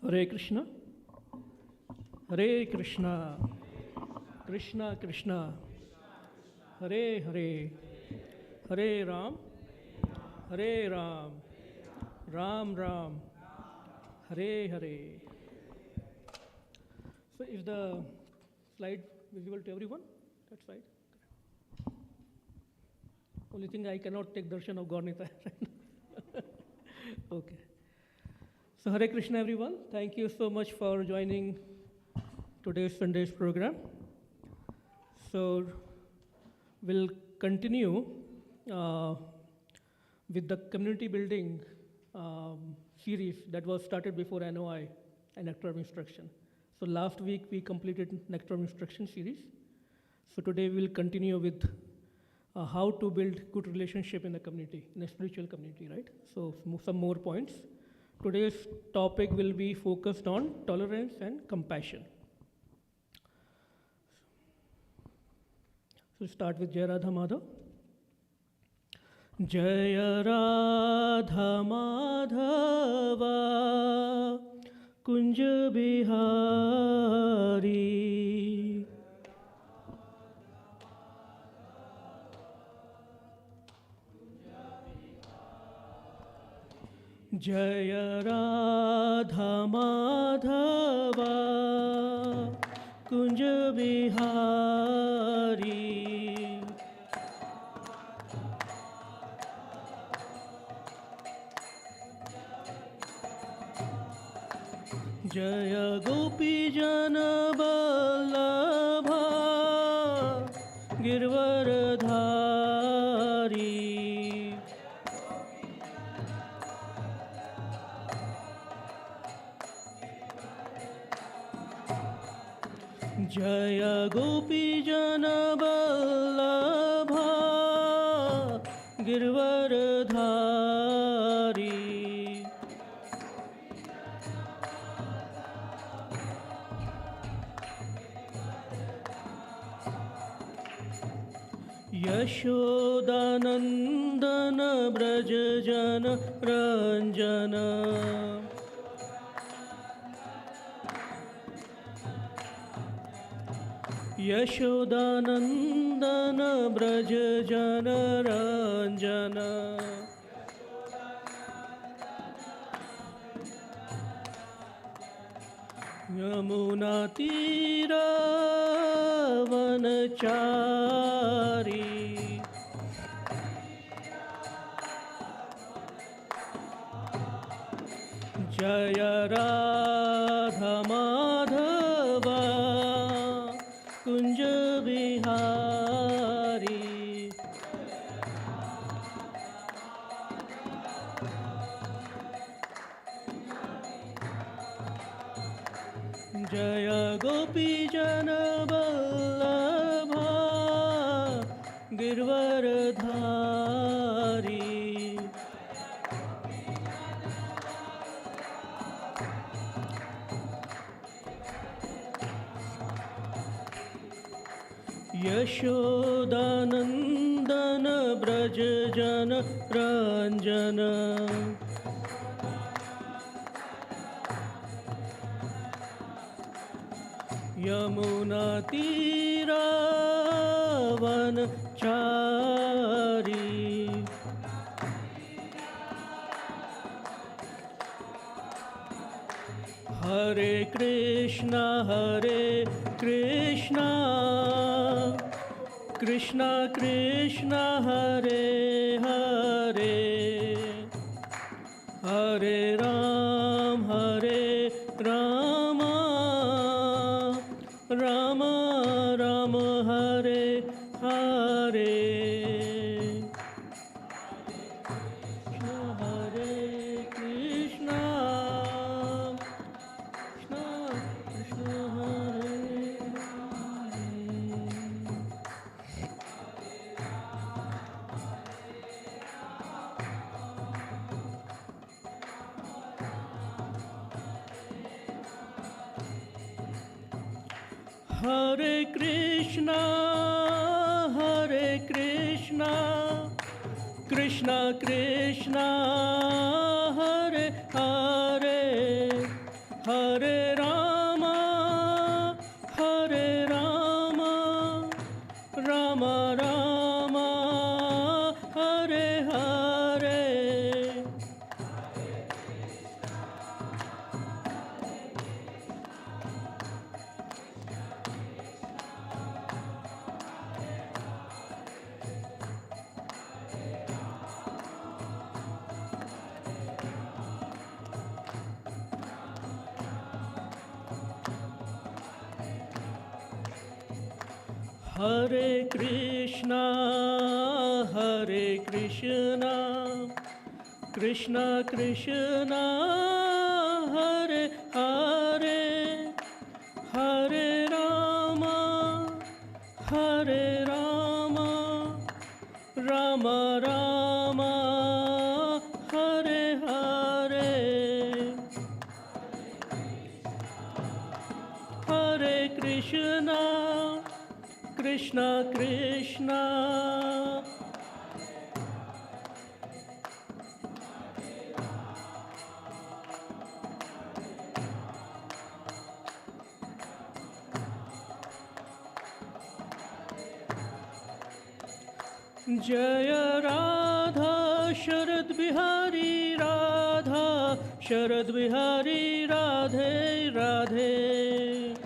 Hare Krishna, Hare Krishna, Krishna Krishna, Hare Hare, Hare Ram, Hare Ram, Ram Ram, Hare Hare. So is the slide visible to everyone? That slide? Only thing I cannot take darshan of Gaurnita. Okay. So Hare Krishna everyone. Thank you so much for joining today's Sunday's program. So we'll continue with the community building series that was started before NOI and Nectar of Instruction. So last week we completed Nectar of Instruction series. So today we'll continue with how to build good relationship in the community, in a spiritual community, right? So some more points. Today's topic will be focused on tolerance and compassion. So start with Jai Radha Madhav. Jai Radha Madhava Kunja Bihari Jaya Radha Madhava Kunja Bihari Jaya Gopi Jana Vallabha Girvaradhari Jaya Gopi Jana Vallabha Girvaradhari Yashodanandana Brajajana Ranjana Yashodanandana Brajajana Ranjana Yamuna Tira Vanachari Jaya Radha Madhava Kunja Bihari Jaya Gopi Jana Vallabha Girvaradhari Yashodanandana Brajajana Ranjana Yamuna Tira Vanachari Hare Krishna Krishna Krishna Hare Hare Hare Rama Rama Rama Hare Hare Hare Krishna Krishna Hare Hare Krishna Krishna Krishna Hare Hare Hare Rama, Hare Rama, Rama Rama, Hare Hare. Hare Krishna, Hare Krishna, Krishna Krishna, Hare Hare, Hare Rama, Hare Rama, Rama Rama, Hare Hare. Hare Krishna, Krishna Krishna, Jaya Radha Sharad Bihari Radha, Sharad Bihari Radhe Radhe.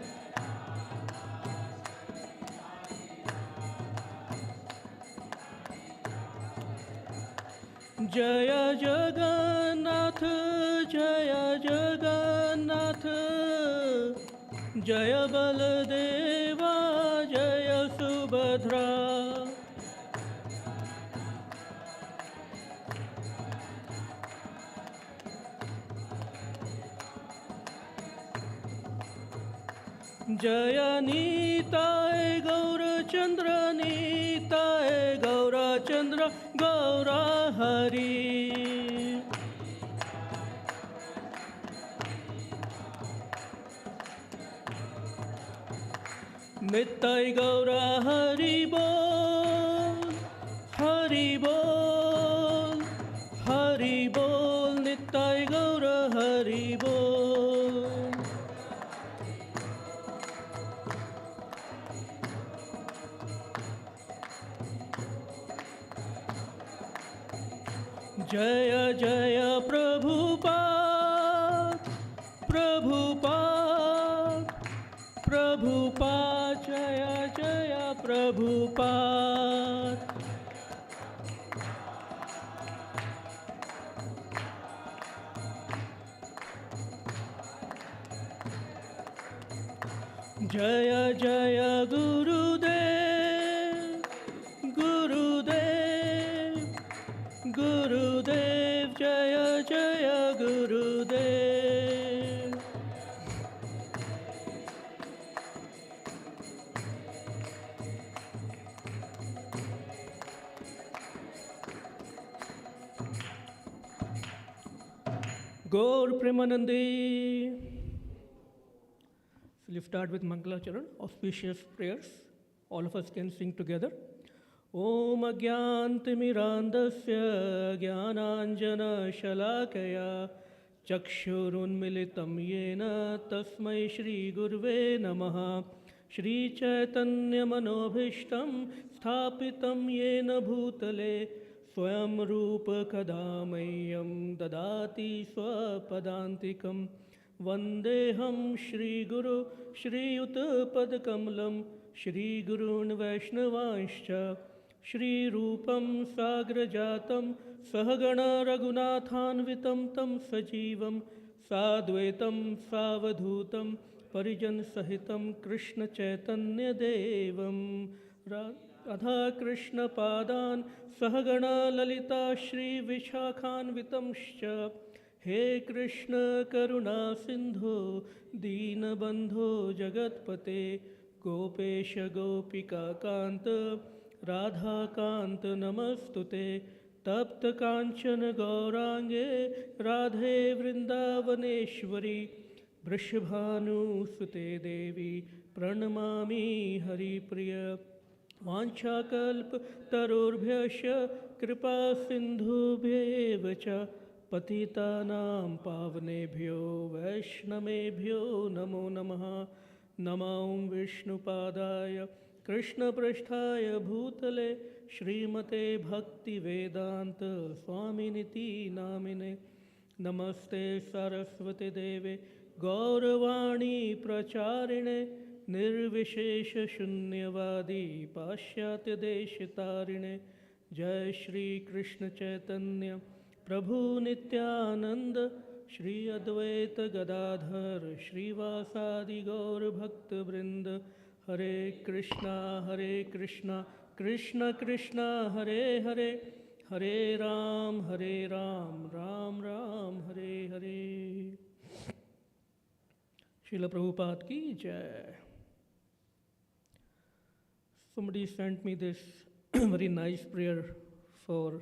Jaya Jagannath, Jaya Jagannath, Jaya Baladeva, Jaya Subhadra. Jaya Nitai Gaura Chandra, Nitai Gaura Chandra, Gaura Hari. Nitai Gaura Hari Bol, Hari Bol, Hari Bol, Nitai Gaura Hari Bol. Jaya Jaya Prabhupada, Prabhupada, Prabhupada, Jaya Jaya Prabhupada. Jaya Jaya Gurudev, Gurudev, Gurudev, Jaya Jaya Gurudev. Gaur Premanandi. So we'll start with Mangalacharan, auspicious prayers. All of us can sing together. Om Agyantimirandasya Jnananjana Shalakaya Chakshurunmilitam Yena Tasmai Shri Gurve Namaha Shri Chaitanya Manobhishtam Sthapitam Yena Bhutale Swayam Rupa Kadamayam Dadati Swapadantikam Vandeham Shri Guru Shri Utpadakamalam Shri Gurun Vaishnavanscha Shri Rupam Sagrajatam Sahagana Raghunathanvitam Tam Sajivam Sadvaitam Savadhutam Parijan Sahitam Krishna Chaitanya Devam Radha Krishna Padan Sahagana Lalita Shri Vishakhanvitamscha He Krishna Karuna Sindho Dina Bandho Jagatpate Gopesha Gopika Kanta Radha Kanta Namastute Tapta Kanchana Gaurange Radhe Vrindavaneshwari Vrishabhanu Sute Devi Pranamami Hari Priya Vanchakalp Tarurbhyasya Kripa Sindhubhyevacha पतितानां पावनेभ्यो वैष्णवेभ्यो नमो नमः। नमो विष्णुपादाय कृष्णपृष्ठाय भूतले श्रीमते भक्तिवेदान्त स्वामिनिति नामिने। नमस्ते सरस्वती देवे गौरवाणी प्रचारिणे निर्विशेषशून्यवादी पाश्चात्यदेशतारिणे। जय श्री कृष्ण चैतन्य प्रभु नित्यानंद श्री अद्वैत गदाधर श्रीवासादि गौर भक्त वृंद। हरे कृष्णा कृष्ण कृष्ण हरे हरे, हरे राम राम राम हरे हरे। श्रील प्रभुपाद की जय। Somebody sent me this very nice prayer for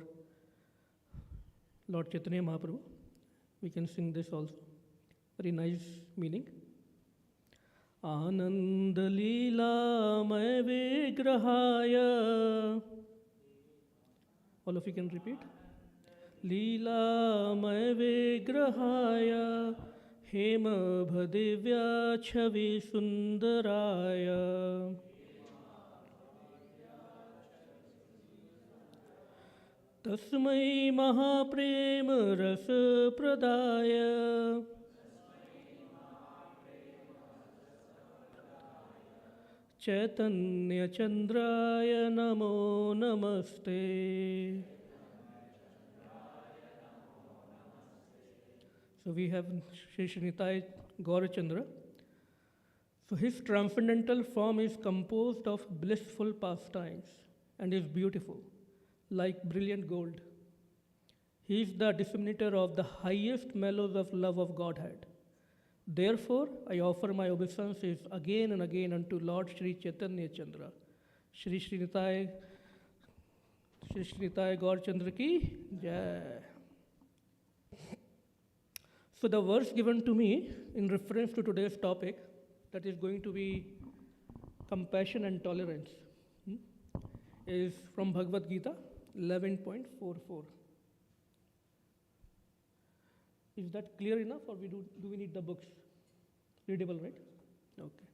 Lord Chaitanya Mahaprabhu. We can sing this also. Very nice meaning. Anand Leela May Vigrahaya. All of you can repeat. Leela May Vigrahaya Hema Bhadivya Chavi Sundaraya तस्मै महाप्रेम रस प्रदाय चैतन्य चंद्राय नमो नमस्ते। So we have Sri Srinitaya Gaurachandra. So his transcendental form is composed of blissful pastimes and is beautiful, like brilliant gold. He is the disseminator of the highest mellows of love of Godhead. Therefore, I offer my obeisances again and again unto Lord Sri Chaitanya Chandra. Sri Srinitaya Gaurachandra ki jai. So the verse given to me in reference to today's topic, that is going to be compassion and tolerance, is from Bhagavad Gita 11.44. Is that clear enough, or do we need the books? Readable, right? Okay.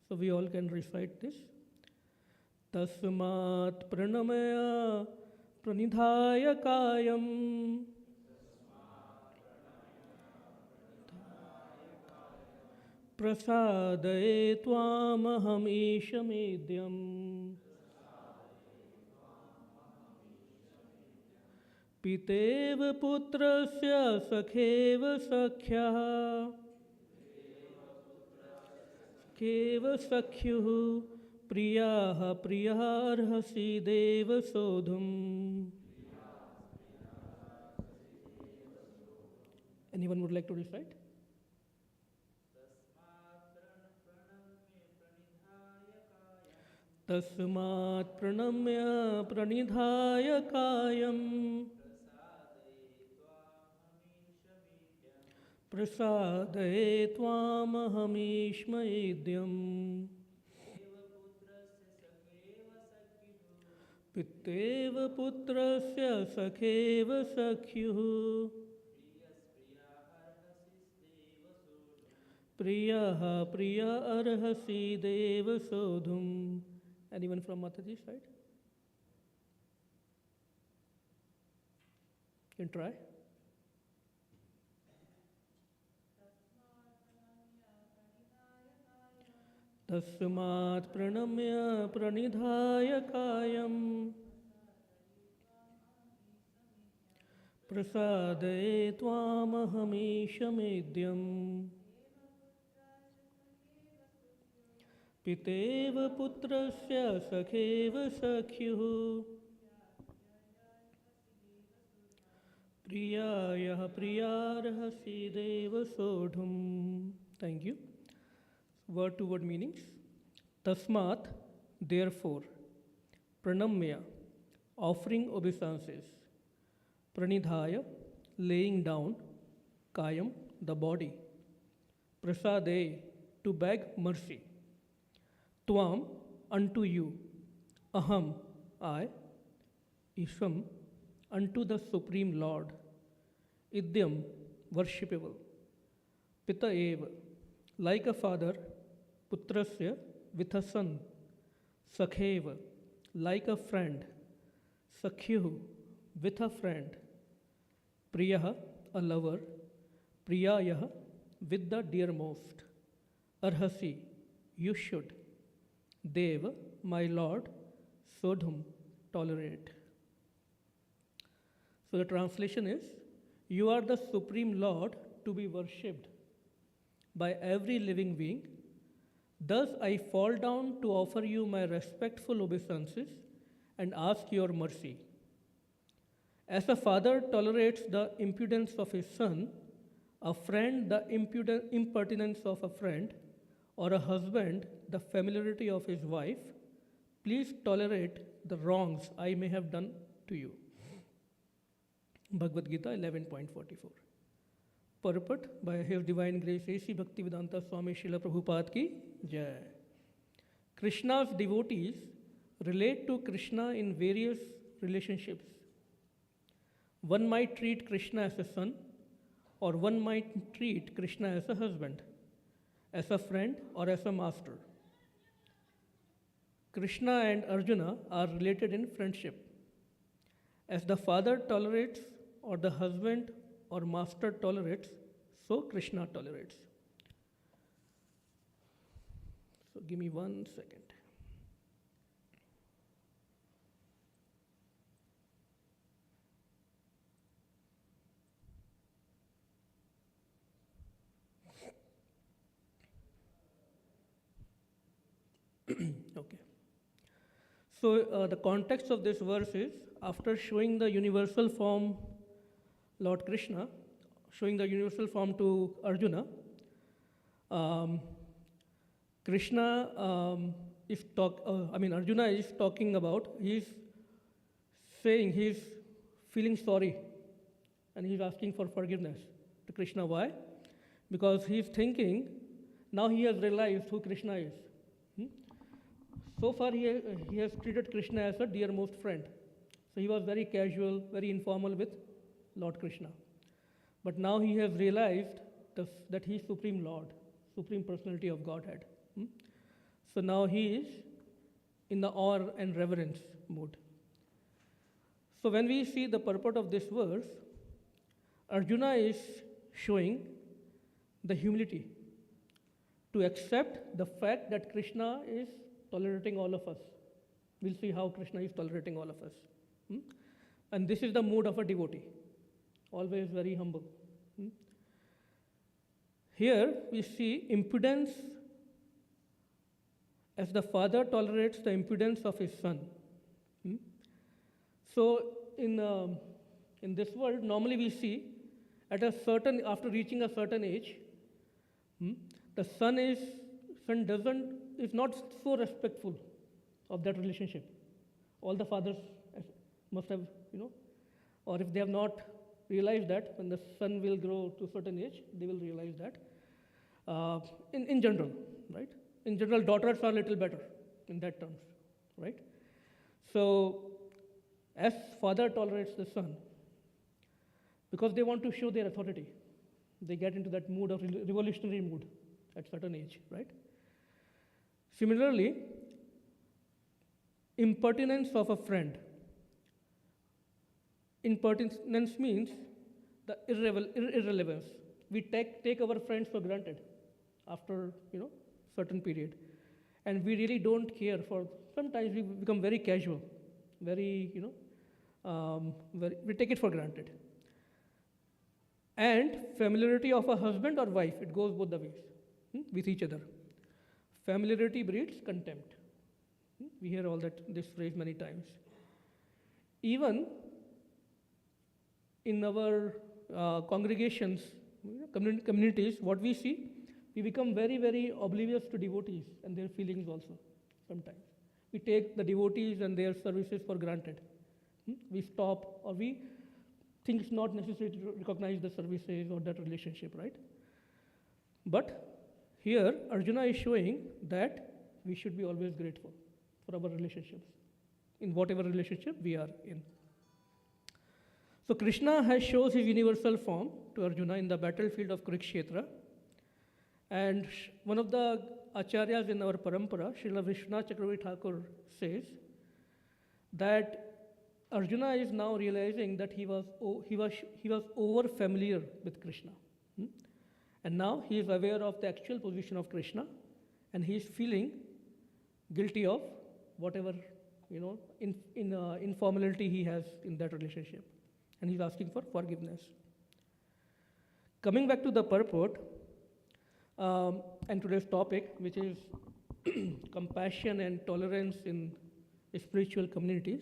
So we all can recite this. Tasmat pranamaya pranidhaya kayam prasadaye tvamaham ishamedyam पितेव पुत्रस्य सखेव सख्यः केव सख्युः प्रियाः प्रियार्हसि देव सोढुम्. Anyone would like to recite? तस्मात् प्रणम्य प्रणिधाय कायम् प्रसादये त्वामहमीश्मयेद्यम् पितेव पुत्रस्य सखेव सख्युः प्रियः प्रिया अर्हसि देव सोढुम्. Anyone from Mataji's side? You can try. तस्मात् प्रणम्य प्रणिधाय कायम् प्रसादये त्वामहमीशमेद्यम् पितेव पुत्रस्य सखेव सख्युः प्रियायः प्रियार्हसि देव सोढुम्. Thank you. Word to word meanings. Tasmat, therefore. Pranamya, offering obeisances. Pranidhaya, laying down. Kayam, the body. Prasade, to beg mercy. Tvam, unto you. Aham, I. Isham, unto the Supreme Lord. Idyam, worshipable. Pita eva, like a father, putrasya, with a son. Sakheva, like a friend. Sakhyuhu, with a friend. Priyaha, a lover. Priyayaha, with the dearmost. Arhasi, you should. Deva, my lord. Sodhum, tolerate. So the translation is, you are the supreme Lord to be worshipped by every living being. Thus I fall down to offer you my respectful obeisances and ask your mercy. As a father tolerates the impudence of his son, a friend the impertinence of a friend, or a husband the familiarity of his wife, please tolerate the wrongs I may have done to you. Bhagavad Gita 11.44. Purport by His Divine Grace A.C. Bhaktivedanta Swami Srila Prabhupada ki Jai. Krishna's devotees relate to Krishna in various relationships. One might treat Krishna as a son, or one might treat Krishna as a husband, as a friend, or as a master. Krishna and Arjuna are related in friendship. As the father tolerates, or the husband or master tolerates, so Krishna tolerates. So give me 1 second. Okay. So the context of this verse is, after showing the universal form, Lord Krishna, showing the universal form to Arjuna, Arjuna is talking about, he's saying he's feeling sorry and he's asking for forgiveness to Krishna. Why? Because he's thinking, now he has realized who Krishna is. So far he has treated Krishna as a dearmost friend. So he was very casual, very informal with Lord Krishna. But now he has realized that he is Supreme Lord, Supreme Personality of Godhead. So now he is in the awe and reverence mood. So when we see the purport of this verse, Arjuna is showing the humility to accept the fact that Krishna is tolerating all of us. We'll see how Krishna is tolerating all of us. And this is the mood of a devotee, always very humble. Here we see impudence as the father tolerates the impudence of his son. So in this world, normally we see after reaching a certain age, the son is not so respectful of that relationship. All the fathers must have, or if they have not realized that, when the son will grow to a certain age, they will realize that. In general, right? In general, daughters are a little better in that terms, right? So, as father tolerates the son, because they want to show their authority, they get into that mood of revolutionary mood at certain age, right? Similarly, impertinence of a friend. Impertinence means the irrelevance. We take our friends for granted after certain period, and we really don't care for. Sometimes we become very casual, we take it for granted. And familiarity of a husband or wife, it goes both the ways with each other. Familiarity breeds contempt. We hear this phrase many times. Even in our congregations, communities, what we see, we become very, very oblivious to devotees and their feelings also sometimes. We take the devotees and their services for granted. We stop, or we think it's not necessary to recognize the services or that relationship, right? But here, Arjuna is showing that we should be always grateful for our relationships, in whatever relationship we are in. So Krishna has shows his universal form to Arjuna in the battlefield of Kurukshetra. And one of the acharyas in our parampara, Srila Vishwanath Chakravarti Thakur, says that Arjuna is now realizing that he was over familiar with Krishna. And now he is aware of the actual position of Krishna, and he is feeling guilty of whatever informality he has in that relationship, and he's asking for forgiveness. Coming back to the purport and today's topic, which is compassion and tolerance in spiritual communities.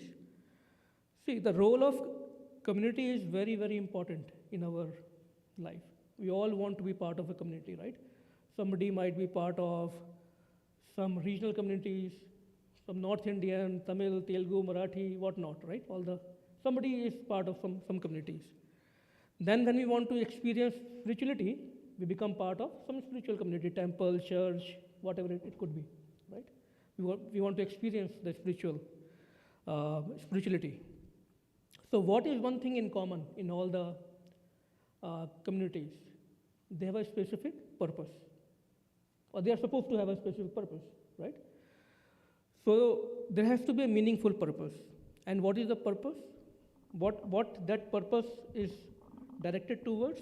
See, the role of community is very, very important in our life. We all want to be part of a community, right? Somebody might be part of some regional communities, some North Indian, Tamil, Telugu, Marathi, whatnot, right? Somebody is part of some communities. Then when we want to experience spirituality, we become part of some spiritual community, temple, church, whatever it could be, right? We want to experience the spirituality. So what is one thing in common in all the communities? They have a specific purpose, or they are supposed to have a specific purpose, right? So there has to be a meaningful purpose. And what is the purpose? What that purpose is directed towards?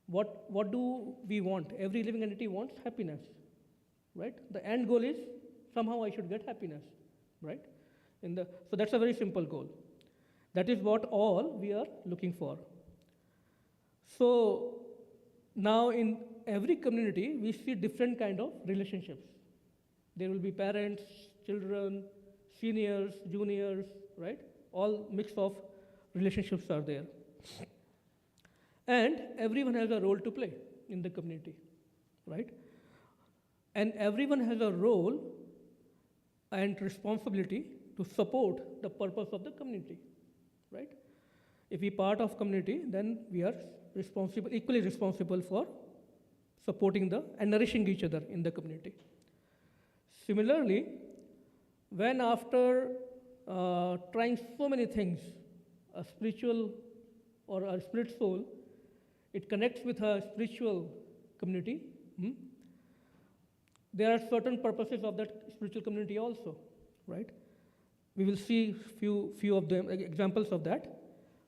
What do we want? Every living entity wants happiness, right? The end goal is somehow I should get happiness, right? So that's a very simple goal. That is what all we are looking for. So now in every community, we see different kind of relationships. There will be parents, children, seniors, juniors, right? All mix of relationships are there. And everyone has a role to play in the community, right? And everyone has a role and responsibility to support the purpose of the community, right? If we are part of community, then we are equally responsible for supporting and nourishing each other in the community. Similarly, when after trying so many things, a spiritual or a spirit soul, it connects with a spiritual community, there are certain purposes of that spiritual community also, right? We will see few of them, examples of that.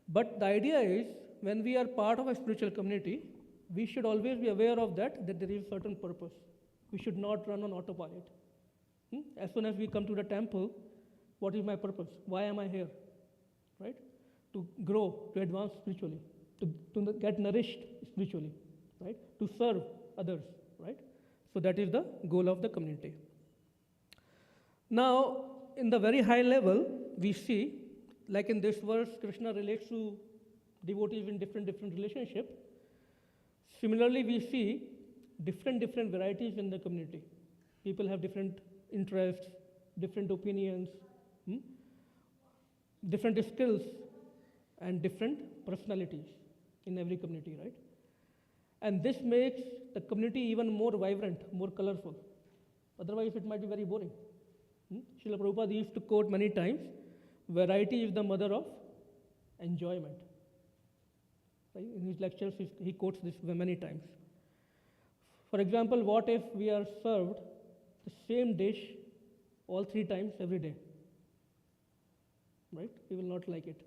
But the idea is, when we are part of a spiritual community, we should always be aware of that there is a certain purpose. We should not run on autopilot. As soon as we come to the temple, what is my purpose? Why am I here? Right? To grow, to advance spiritually, to get nourished spiritually, right? To serve others, right? So that is the goal of the community. Now, in the very high level, we see, like in this verse, Krishna relates to devotees in different relationships. Similarly, we see different varieties in the community. People have different interests, different opinions, different skills, and different personalities in every community, right? And this makes the community even more vibrant, more colorful. Otherwise, it might be very boring. Srila Prabhupada used to quote many times, variety is the mother of enjoyment. Right? In his lectures, he quotes this many times. For example, what if we are served the same dish all 3 times every day? Right? We will not like it.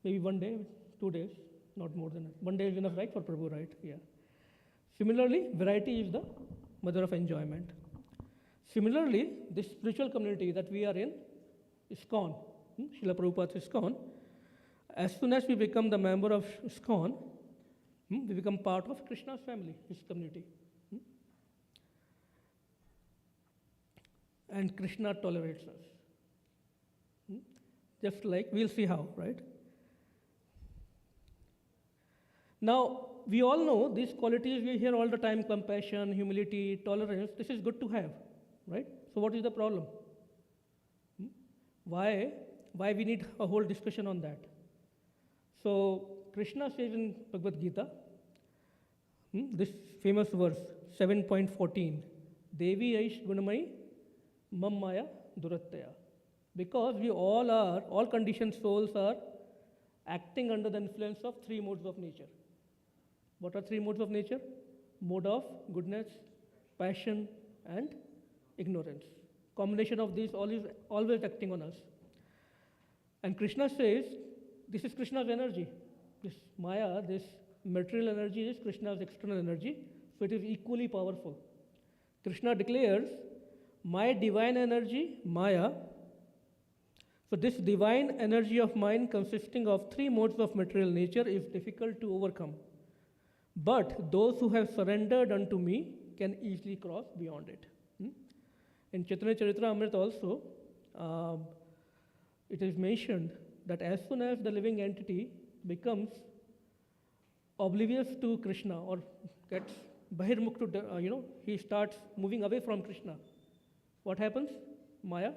Maybe 1 day, 2 days, not more than that. 1 day is enough, right, for Prabhu, right? Yeah. Similarly, variety is the mother of enjoyment. Similarly, this spiritual community that we are in, ISKCON, Srila Prabhupada's ISKCON, as soon as we become the member of ISKCON, we become part of Krishna's family, his community. And Krishna tolerates us. Just like, we'll see how, right? Now, we all know these qualities we hear all the time: compassion, humility, tolerance. This is good to have, right? So what is the problem? Why we need a whole discussion on that? So Krishna says in Bhagavad Gita, this famous verse, 7.14, Devi Aish Gunamai Mam Maya Durattaya. Because we all conditioned souls are acting under the influence of three modes of nature. What are three modes of nature? Mode of goodness, passion, and ignorance. Combination of these always acting on us. And Krishna says, this is Krishna's energy. This Maya, this material energy is Krishna's external energy, so it is equally powerful. Krishna declares, my divine energy, Maya. So this divine energy of mine consisting of three modes of material nature is difficult to overcome. But those who have surrendered unto me can easily cross beyond it. In Chaitanya Charitamrita also, it is mentioned that as soon as the living entity becomes oblivious to Krishna or gets bahirmukh to, he starts moving away from Krishna, what happens? Maya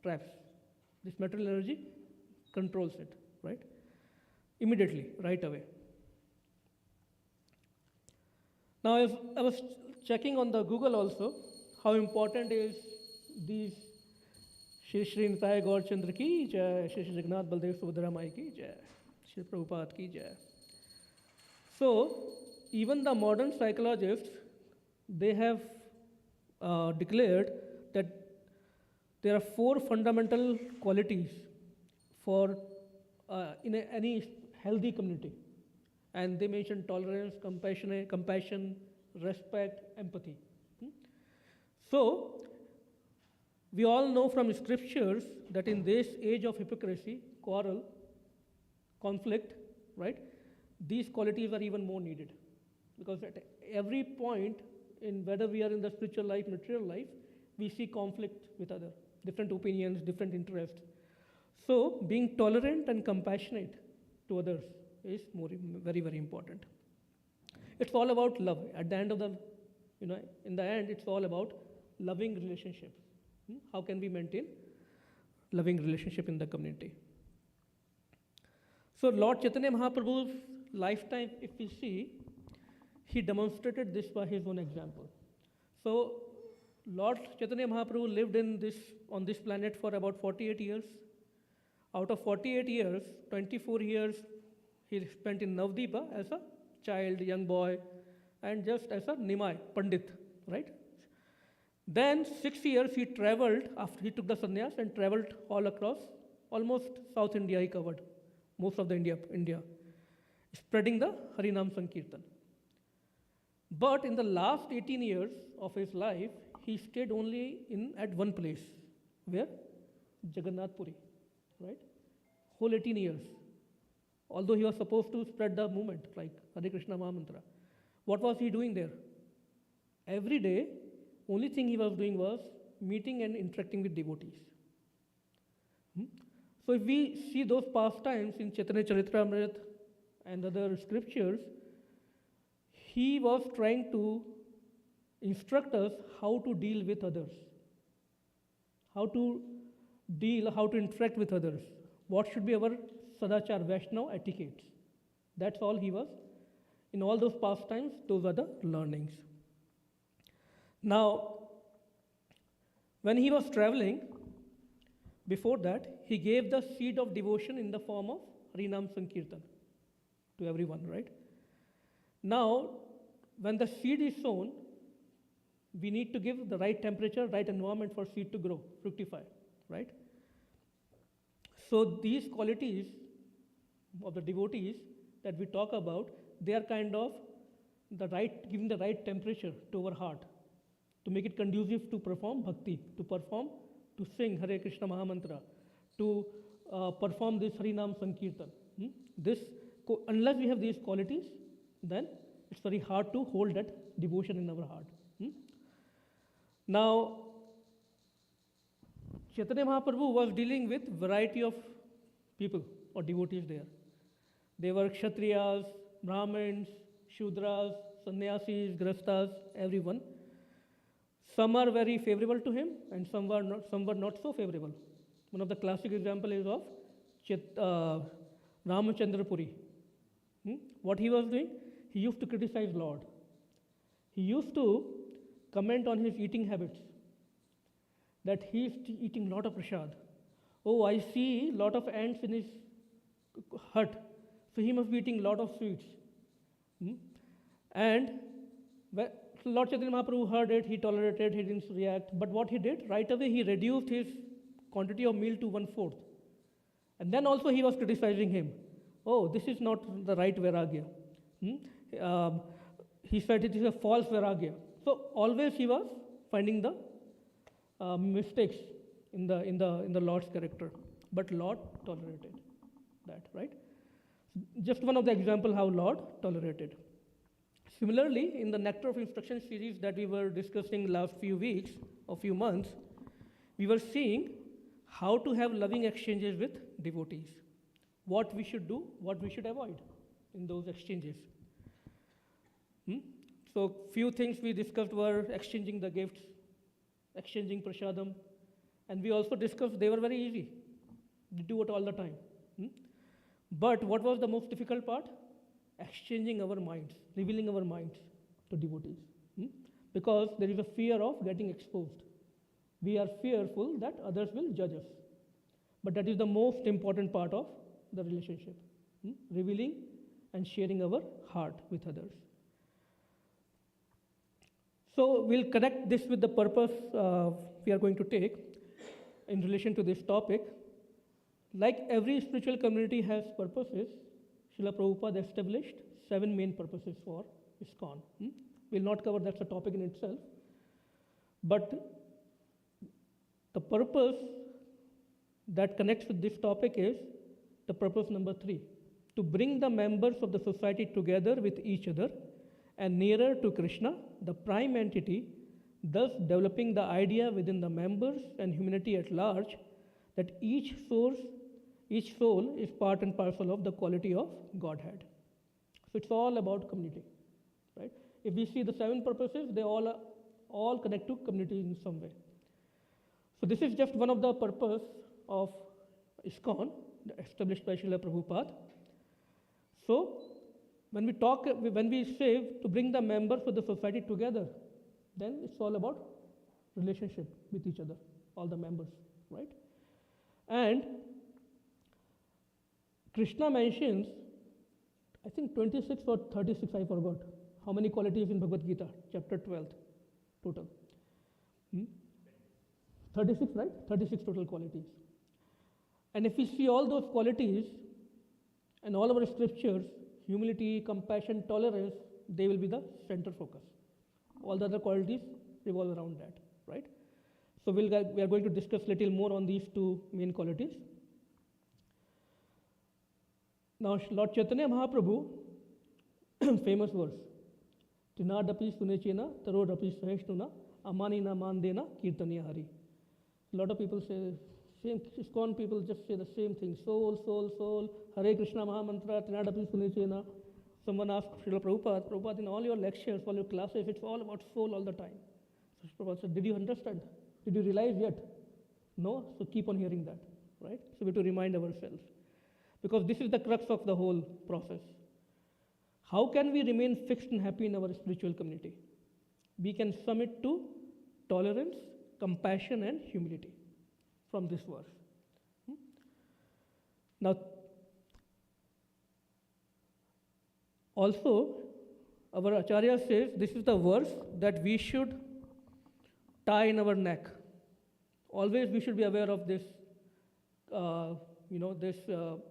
traps. This material energy controls it, right? Immediately, right away. Now, if I was checking on the Google also, how important is these Shri Nitai Gaur Chandra ki jai, Shri Jagannath Baldev Subhadra Mai ki jai, Shri Prabhupada ki jai. So, even the modern psychologists, they have declared that there are four fundamental qualities for in any healthy community. And they mention tolerance, compassion, respect, empathy. So, we all know from scriptures that in this age of hypocrisy, quarrel, conflict, right, these qualities are even more needed. Because at every point, in whether we are in the spiritual life, material life, we see conflict with others, different opinions, different interests. So, being tolerant and compassionate to others is very, very important. It's all about love. At the end of in the end, it's all about loving relationships. How can we maintain loving relationship in the community? So Lord Chaitanya Mahaprabhu's lifetime, if we see, he demonstrated this by his own example. So Lord Chaitanya Mahaprabhu lived on this planet for about 48 years. Out of 48 years, 24 years he spent in Navdeepa as a child, young boy, and just as a Nimai, Pandit, right? Then 6 years he traveled after he took the sannyas and traveled all across, almost South India he covered, most of the India, spreading the Harinam Sankirtan. But in the last 18 years of his life, he stayed only at one place, where? Jagannath Puri, right? Whole 18 years. Although he was supposed to spread the movement, like Hare Krishna Mahamantra. What was he doing there? Every day, only thing he was doing was meeting and interacting with devotees. So if we see those pastimes in Chaitanya Charitamrita and other scriptures, he was trying to instruct us how to deal with others, how to interact with others, what should be our Sadachar Vaishnava etiquettes. That's all he was. In all those pastimes, those are the learnings. Now, when he was traveling, before that, he gave the seed of devotion in the form of Harinam Sankirtan to everyone, right? Now, when the seed is sown, we need to give the right temperature, right environment for seed to grow, fructify, right? So these qualities of the devotees that we talk about, they are kind of giving the right temperature to our heart, to make it conducive to perform bhakti, to sing Hare Krishna Mahamantra, to perform this Harinam Sankirtan. Unless we have these qualities, then it's very hard to hold that devotion in our heart. Now, Chaitanya Mahaprabhu was dealing with variety of people or devotees there. They were Kshatriyas, Brahmins, Shudras, Sannyasis, Grastas, everyone. Some are very favorable to him and some were not so favorable. One of the classic example is of Ramachandra Puri. What he was doing? He used to criticize Lord. He used to comment on his eating habits, that he is eating lot of prasad. Oh, I see lot of ants in his hut. So he must be eating a lot of sweets. Hmm? And when Lord Chaitanya Mahaprabhu heard it, he tolerated, he didn't react. But what he did, right away he reduced his quantity of meal to 1/4. And then also he was criticizing him. Oh, this is not the right Vairagya. Hmm? He said it is a false Vairagya. So always he was finding the mistakes in the Lord's character. But Lord tolerated that, right? Just one of the example how Lord tolerated. Similarly, in the Nectar of Instruction series that we were discussing last few weeks or few months, we were seeing how to have loving exchanges with devotees, what we should do, what we should avoid in those exchanges. So few things we discussed were exchanging the gifts, exchanging prasadam, and we also discussed they were very easy. We do it all the time. But what was the most difficult part? Exchanging our minds, revealing our minds to devotees. Because there is a fear of getting exposed. We are fearful that others will judge us. But that is the most important part of the relationship. Revealing and sharing our heart with others. So we'll connect this with the purpose we are going to take in relation to this topic. Like every spiritual community has purposes, Srila Prabhupada established 7 main purposes for ISKCON. We'll not cover that's a topic in itself. But the purpose that connects with this topic is the purpose number 3, to bring the members of the society together with each other and nearer to Krishna, the prime entity, thus developing the idea within the members and humanity at large that each soul is part and parcel of the quality of Godhead. So it's all about community, right? If we see the 7 purposes, they all connect to community in some way. So this is just one of the purpose of ISKCON, established by Srila Prabhupada. So when we say to bring the members of the society together, then it's all about relationship with each other, all the members, right? And Krishna mentions, I think 26 or 36, I forgot, how many qualities in Bhagavad Gita, chapter 12, total. 36, right? 36 total qualities. And if we see all those qualities and all our scriptures, humility, compassion, tolerance, they will be the center focus. All the other qualities revolve around that, right? So we are going to discuss a little more on these 2 main qualities. Now, Lord Chaitanya Mahaprabhu, famous verse, Trinadapi sunechena, tarodapi saheshnuna, amanina mandena, kirtaniya hari. A lot of people say, same ISKCON people just say the same thing, soul, soul, soul, Hare Krishna Mahamantra, Trinadapi sunechena. Someone asked Srila Prabhupada, in all your lectures, all your classes, it's all about soul all the time. So Prabhupada said, did you understand? Did you realize yet? No? So keep on hearing that, right? So we have to remind ourselves. Because this is the crux of the whole process. How can we remain fixed and happy in our spiritual community? We can sum it to tolerance, compassion, and humility from this verse. Now, also, our Acharya says this is the verse that we should tie in our neck. Always we should be aware of this, this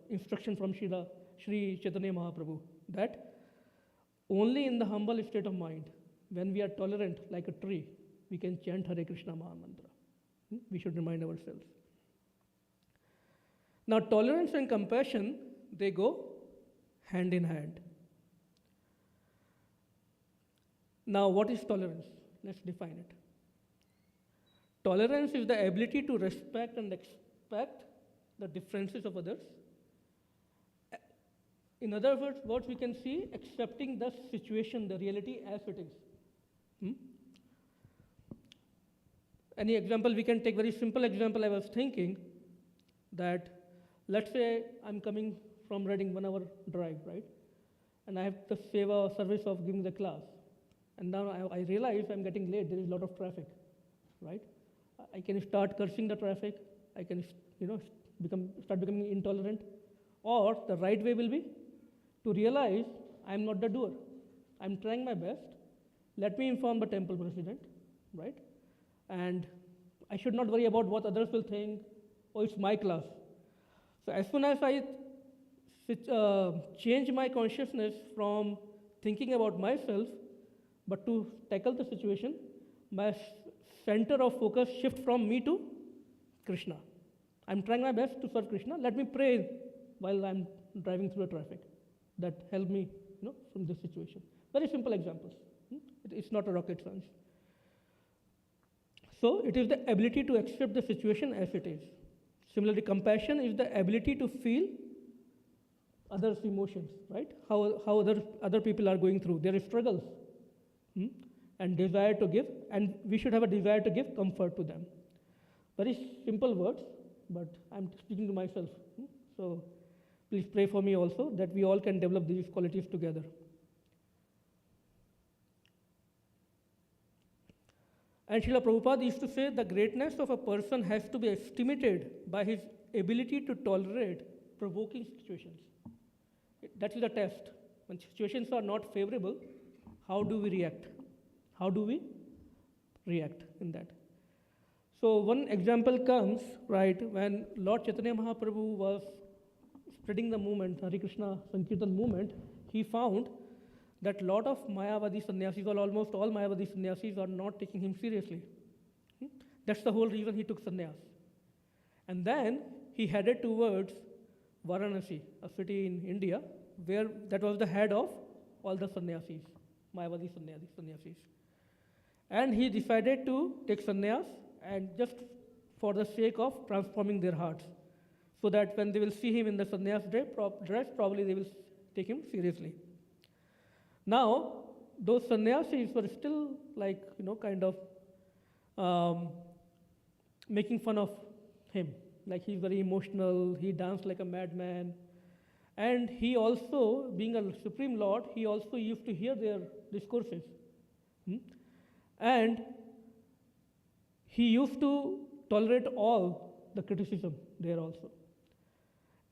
instruction from Sri Chaitanya Mahaprabhu, that only in the humble state of mind, when we are tolerant like a tree, we can chant Hare Krishna Mahamantra. We should remind ourselves. Now, tolerance and compassion, they go hand in hand. Now, what is tolerance? Let's define it. Tolerance is the ability to respect and expect the differences of others. In other words, we can see accepting the situation, the reality as it is. Any example we can take, very simple example I was thinking, that let's say I'm coming from Reading, 1 hour drive, right? And I have the seva service of giving the class. And now I realize I'm getting late, there is a lot of traffic, right? I can start cursing the traffic, I can start becoming intolerant, or the right way will be to realize I'm not the doer. I'm trying my best. Let me inform the temple president, right? And I should not worry about what others will think. Oh, it's my class. So as soon as I change my consciousness from thinking about myself, but to tackle the situation, my center of focus shift from me to Krishna. I'm trying my best to serve Krishna. Let me pray while I'm driving through the traffic. That helped me, from this situation. Very simple examples. It's not a rocket science. So it is the ability to accept the situation as it is. Similarly, compassion is the ability to feel others' emotions, right? How other people are going through their struggles, and desire to give, and we should have a desire to give comfort to them. Very simple words, but I'm speaking to myself. So please pray for me also that we all can develop these qualities together. And Srila Prabhupada used to say the greatness of a person has to be estimated by his ability to tolerate provoking situations. That is the test. When situations are not favorable, how do we react? How do we react in that? So one example comes, right, when Lord Chaitanya Mahaprabhu was spreading the movement, Hare Krishna Sankirtan movement, he found that lot of Mayavadi sannyasis, or almost all Mayavadi sannyasis, are not taking him seriously. That's the whole reason he took sannyas. And then he headed towards Varanasi, a city in India, where that was the head of all the sannyasis, Mayavadi sannyasis. And he decided to take sannyas, and just for the sake of transforming their hearts, so that when they will see him in the sannyas dress, probably they will take him seriously. Now, those sannyasis were still kind of making fun of him. Like he's very emotional, he danced like a madman. And he also, being a Supreme Lord, he also used to hear their discourses. And he used to tolerate all the criticism there also.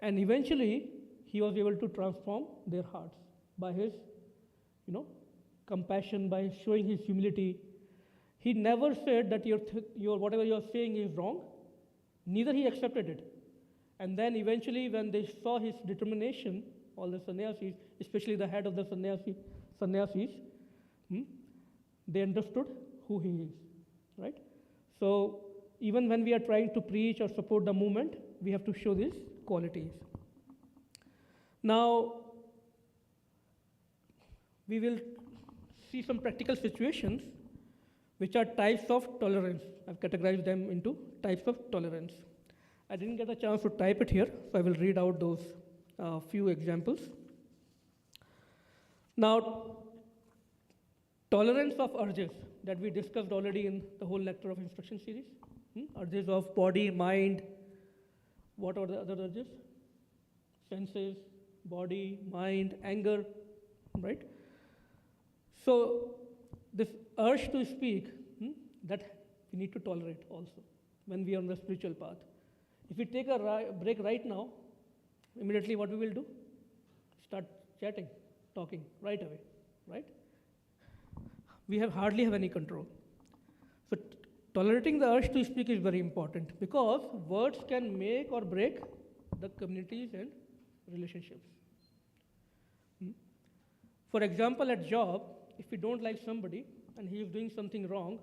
And eventually, he was able to transform their hearts by his compassion, by showing his humility. He never said that your whatever you're saying is wrong, neither he accepted it. And then eventually, when they saw his determination, all the sannyasis, especially the head of the sannyasis, they understood who he is, right? So even when we are trying to preach or support the movement, we have to show these qualities. Now, we will see some practical situations which are types of tolerance. I've categorized them into types of tolerance. I didn't get a chance to type it here, so I will read out those few examples. Now, tolerance of urges that we discussed already in the whole Nectar of Instruction series. Urges of body, mind. What are the other urges? Senses, body, mind, anger, right? So this urge to speak, that we need to tolerate also when we are on the spiritual path. If we take a break right now, immediately what we will do? Start chatting, talking right away, right? We hardly have any control. So tolerating the urge to speak is very important, because words can make or break the communities and relationships. For example, at job, if we don't like somebody and he is doing something wrong,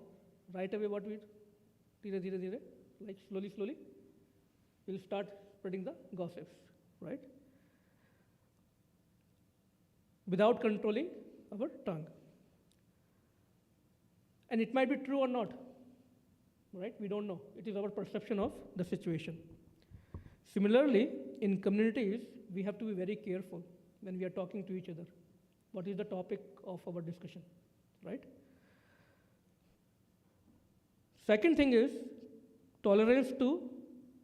right away what we do? Like slowly, we'll start spreading the gossips, right? Without controlling our tongue. And it might be true or not, right? We don't know. It is our perception of the situation. Similarly, in communities, we have to be very careful when we are talking to each other. What is the topic of our discussion, right? Second thing is tolerance to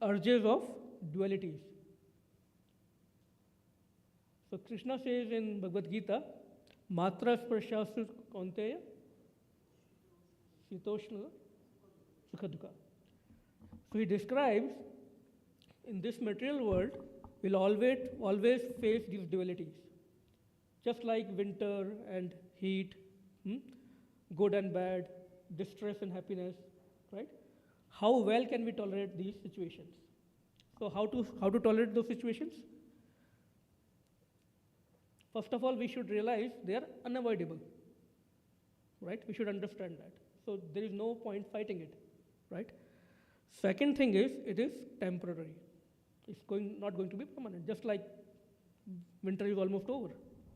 urges of dualities. So Krishna says in Bhagavad Gita, Matra Sparshasya Kaunteya Shitoshna Sukha Dukha. So he describes in this material world, we'll always face these dualities. Just like winter and heat, hmm, good and bad, distress and happiness, right? How well can we tolerate these situations? So how to tolerate those situations? First of all, we should realize they are unavoidable, right? We should understand that. So there is no point fighting it, right? Second thing is it is temporary. It's not going to be permanent. Just like winter is almost over,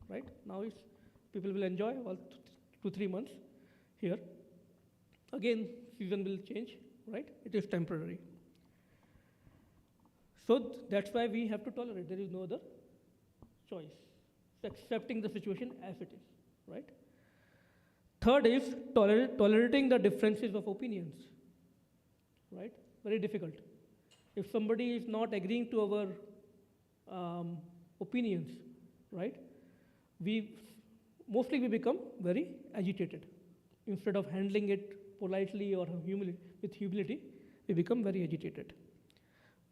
right? Now it's people will enjoy all 2 3 months here. Again, season will change, right? It is temporary. So that's why we have to tolerate. There is no other choice. It's accepting the situation as it is, right? Third is tolerating the differences of opinions, right? Very difficult. If somebody is not agreeing to our opinions, right? We mostly we become very agitated. Instead of handling it politely or with humility, we become very agitated.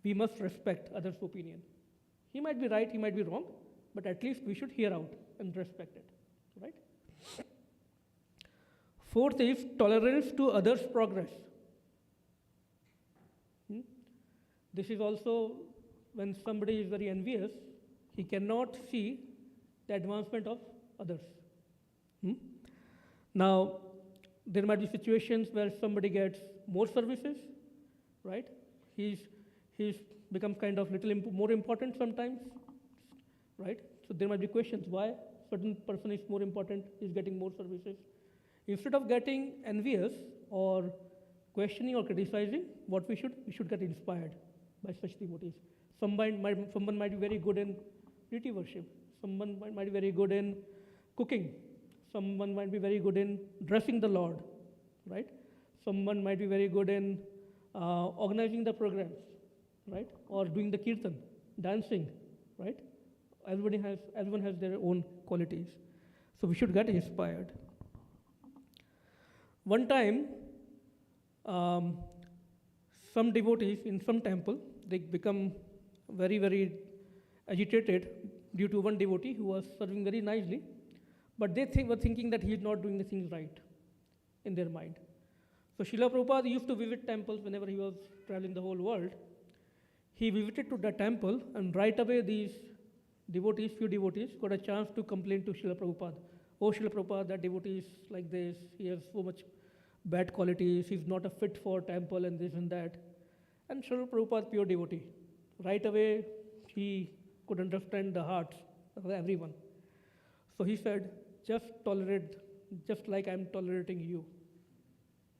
We must respect others' opinion. He might be right, he might be wrong, but at least we should hear out and respect it, right? Fourth is tolerance to others' progress. Hmm? This is also when somebody is very envious, he cannot see the advancement of others. Hmm? Now, there might be situations where somebody gets more services, right? He's becomes kind of little more important sometimes, right? So there might be questions why certain person is more important, is getting more services. Instead of getting envious or questioning or criticizing, what we should get inspired by such devotees. Someone might be very good in deity worship. Someone might be very good in cooking. Someone might be very good in dressing the Lord, right? Someone might be very good in organizing the programs, right? Or doing the kirtan, dancing, right? Everyone has their own qualities. So we should get inspired. One time, some devotees in some temple, they become very, very agitated due to one devotee who was serving very nicely, but they were thinking that he is not doing the things right in their mind. So Srila Prabhupada used to visit temples whenever he was traveling the whole world. He visited to the temple, and right away these few devotees, got a chance to complain to Srila Prabhupada. Oh, Srila Prabhupada, that devotee is like this, he has so much bad qualities, he's not a fit for temple and this and that. And Srila Prabhupada, pure devotee, right away he could understand the hearts of everyone. So he said, just tolerate, just like I'm tolerating you,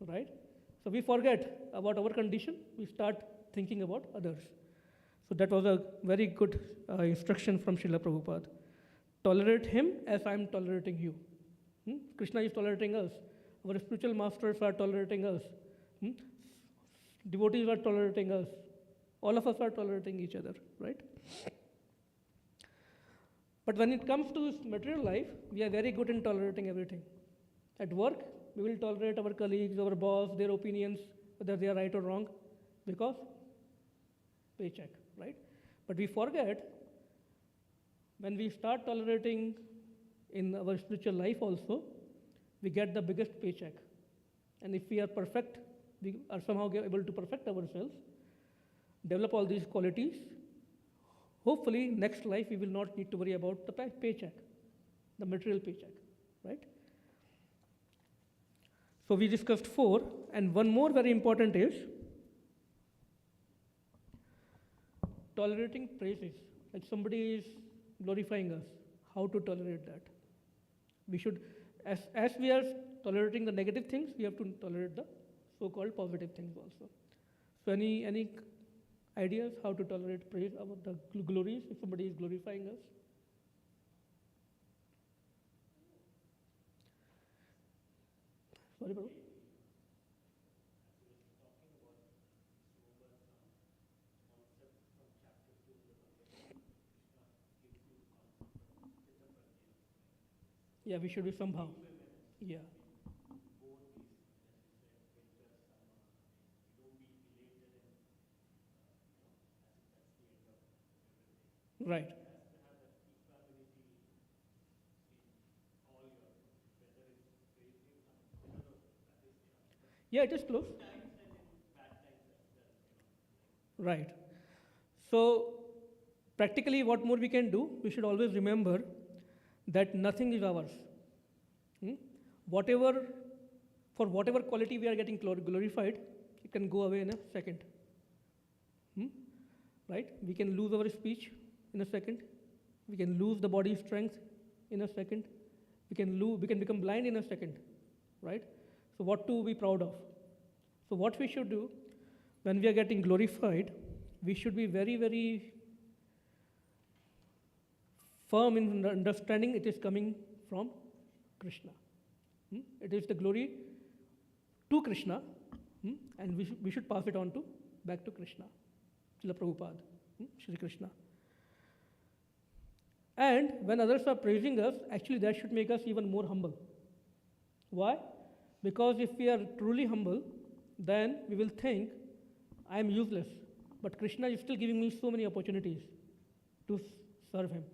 right? So we forget about our condition, we start thinking about others. So that was a very good instruction from Srila Prabhupada. Tolerate him as I'm tolerating you. Krishna is tolerating us. Our spiritual masters are tolerating us. Devotees are tolerating us. All of us are tolerating each other, right? But when it comes to material life, we are very good in tolerating everything. At work, we will tolerate our colleagues, our boss, their opinions, whether they are right or wrong, because paycheck, right? But we forget when we start tolerating in our spiritual life also, we get the biggest paycheck. And if we are perfect, we are somehow able to perfect ourselves, develop all these qualities, hopefully next life we will not need to worry about the paycheck, the material paycheck, right? So we discussed 4, and one more very important is tolerating praises. Like somebody is glorifying us, how to tolerate that? We should, as we are tolerating the negative things, we have to tolerate the so-called positive things also. So any ideas how to tolerate praise about the glories if somebody is glorifying us? Sorry, Prabhu? Yeah, we should be somehow. Yeah. Right. Yeah, it is close. Right. So, practically, what more we can do? We should always remember that nothing is ours. Hmm? Whatever, for whatever quality we are getting glorified, it can go away in a second. Hmm? Right? We can lose our speech in a second. We can lose the body strength in a second. We can become blind in a second. Right? So, what to be proud of? So, what we should do when we are getting glorified, we should be very, very firm in understanding it is coming from Krishna. It is the glory to Krishna, and we should pass it on to back to Krishna, Srila Prabhupada, Shri Krishna. And when others are praising us, actually that should make us even more humble. Why? Because if we are truly humble, then we will think, I am useless, but Krishna is still giving me so many opportunities to serve him.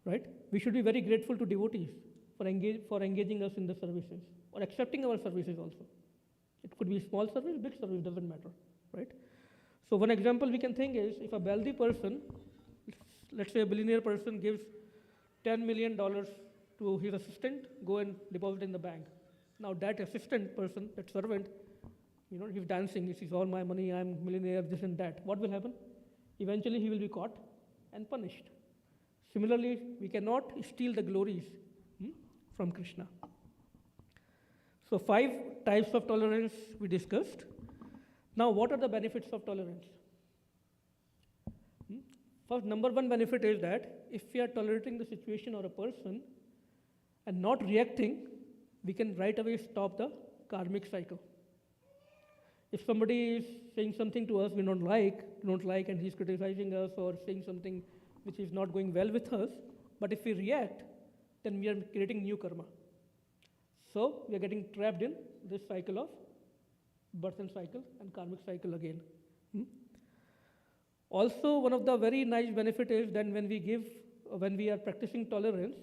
Right? We should be very grateful to devotees for engaging us in the services or accepting our services also. It could be small service, big service, doesn't matter. Right? So one example we can think is if a wealthy person, let's say a billionaire person gives $10 million to his assistant, go and deposit in the bank. Now that assistant person, that servant, he's dancing, he says, all my money, I'm millionaire, this and that. What will happen? Eventually he will be caught and punished. Similarly, we cannot steal the glories from Krishna. So 5 types of tolerance we discussed. Now, what are the benefits of tolerance? First, number one benefit is that if we are tolerating the situation or a person and not reacting, we can right away stop the karmic cycle. If somebody is saying something to us we don't like, and he's criticizing us or saying something which is not going well with us, but if we react, then we are creating new karma. So we are getting trapped in this cycle of birth and cycle and karmic cycle again. Also, one of the very nice benefit is that when we are practicing tolerance,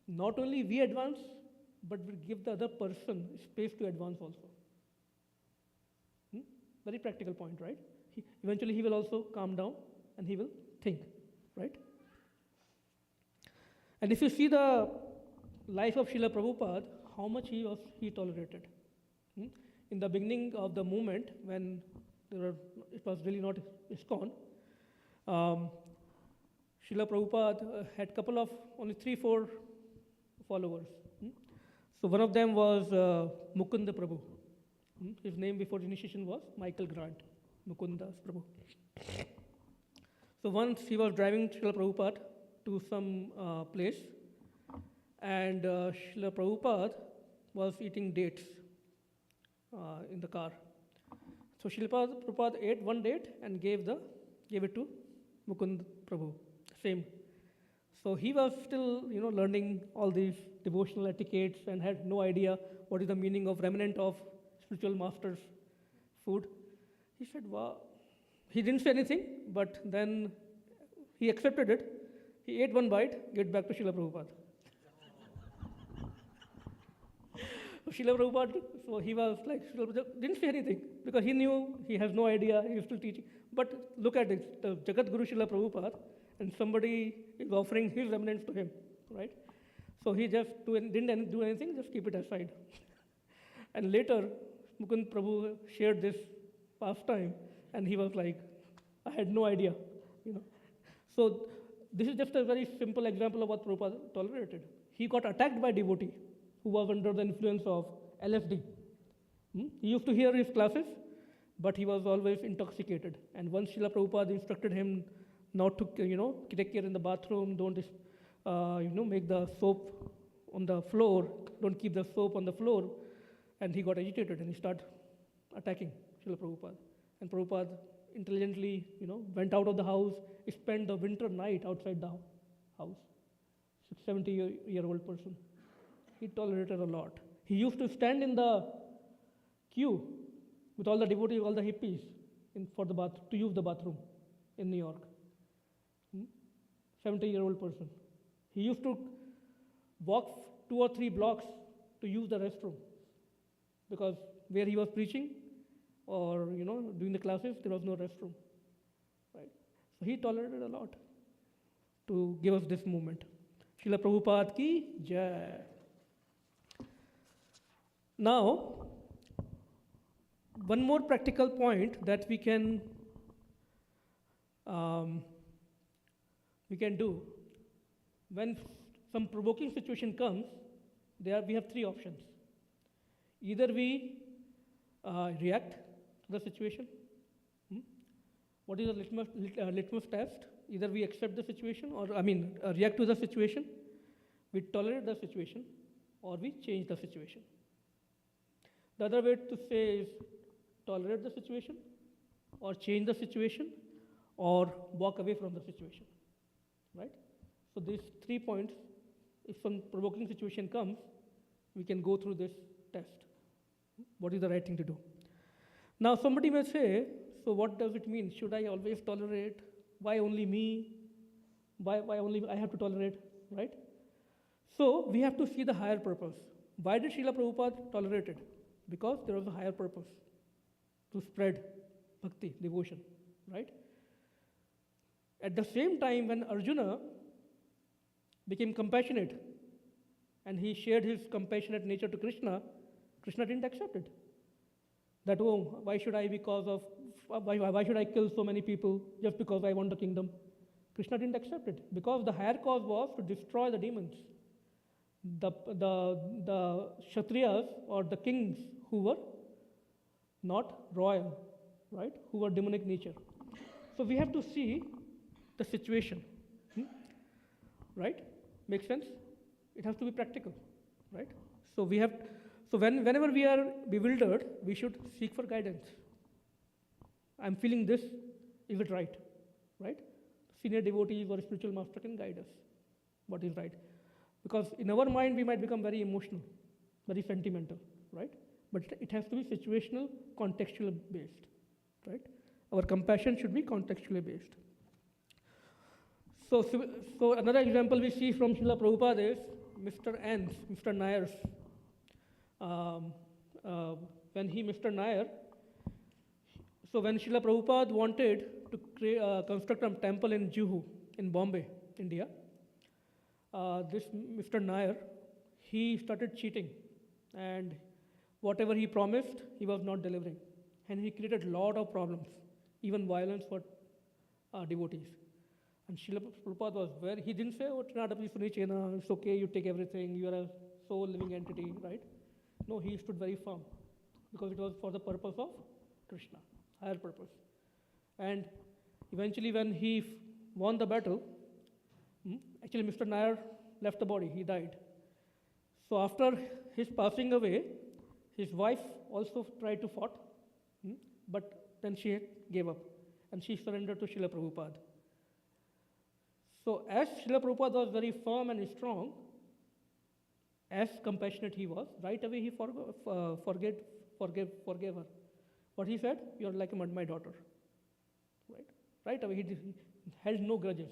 not only we advance, but we give the other person space to advance also. Very practical point, right? Eventually he will also calm down and he will think. Right? And if you see the life of Srila Prabhupada, how much he tolerated. In the beginning of the movement, when it was really not ISKCON, Srila Prabhupada had couple of only 3-4 followers. So one of them was Mukunda Prabhu. His name before initiation was Michael Grant, Mukundas Prabhu. So once he was driving Srila Prabhupada to some place, and Srila Prabhupada was eating dates in the car. So Srila Prabhupada ate one date and gave it to Mukund Prabhu, same. So he was still, learning all these devotional etiquettes and had no idea what is the meaning of remnant of spiritual master's food. He said, wow. He didn't say anything, but then he accepted it. He ate one bite, get back to Srila Prabhupada. Srila Prabhupada, so he was like, Srila Prabhupada didn't say anything because he knew he has no idea, he is still teaching. But look at it, the Jagat Guru Srila Prabhupada, and somebody is offering his remnants to him, right? So he just didn't do anything, just keep it aside. And later, Mukund Prabhu shared this pastime, and he was like, I had no idea, So this is just a very simple example of what Prabhupada tolerated. He got attacked by a devotee who was under the influence of LSD. He used to hear his classes, but he was always intoxicated. And once Srila Prabhupada instructed him not to, take care in the bathroom, don't, make the soap on the floor, don't keep the soap on the floor. And he got agitated and he started attacking Srila Prabhupada. And Prabhupada intelligently, went out of the house, spent the winter night outside the house. 70-year-old person. He tolerated a lot. He used to stand in the queue with all the devotees, all the hippies, to use the bathroom in New York. 70-year-old person. He used to walk 2 or 3 blocks to use the restroom. because where he was preaching or doing the classes, there was no restroom, right? So he tolerated a lot to give us this movement. Srila Prabhupada ki jai. Now, one more practical point that we can do when some provoking situation comes. We have three options. Either we react to the situation. What is the litmus test? Either we accept the situation, or react to the situation, we tolerate the situation, or we change the situation. The other way to say is tolerate the situation, or change the situation, or walk away from the situation, right? So these 3 points, if some provoking situation comes, we can go through this test. What is the right thing to do? Now somebody may say, so what does it mean? Should I always tolerate? Why only me? Why only I have to tolerate, right? So we have to see the higher purpose. Why did Srila Prabhupada tolerate it? Because there was a higher purpose, to spread bhakti, devotion, right? At the same time, when Arjuna became compassionate and he shared his compassionate nature to Krishna, Krishna didn't accept it. That, oh, why should I kill so many people just because I want the kingdom? Krishna didn't accept it, because the higher cause was to destroy the demons. The Kshatriyas, or the kings who were not royal, right? Who were demonic nature. So we have to see the situation, right? Makes sense? It has to be practical, right? So whenever we are bewildered, we should seek for guidance. I'm feeling this, is it right? Right? Senior devotees or spiritual master can guide us what is right. Because in our mind, we might become very emotional, very sentimental, right? But it has to be situational, contextual based, right? Our compassion should be contextually based. So another example we see from Srila Prabhupada is Mr. N's, Mr. Nair's. Mr. Nair, so when Srila Prabhupada wanted to construct a temple in Juhu, in Bombay, India, this Mr. Nair, he started cheating, and whatever he promised, he was not delivering. And he created a lot of problems, even violence for devotees. And Srila Prabhupada was he didn't say, oh, it's okay, you take everything, you are a soul living entity, right? No, he stood very firm, because it was for the purpose of Krishna, higher purpose. And eventually when he won the battle, actually Mr. Nair left the body, he died. So after his passing away, his wife also tried to fight, but then she gave up, and she surrendered to Srila Prabhupada. So as Srila Prabhupada was very firm and strong, as compassionate he was, right away he forgave her. What he said, you're like my daughter. Right? Right away he held no grudges.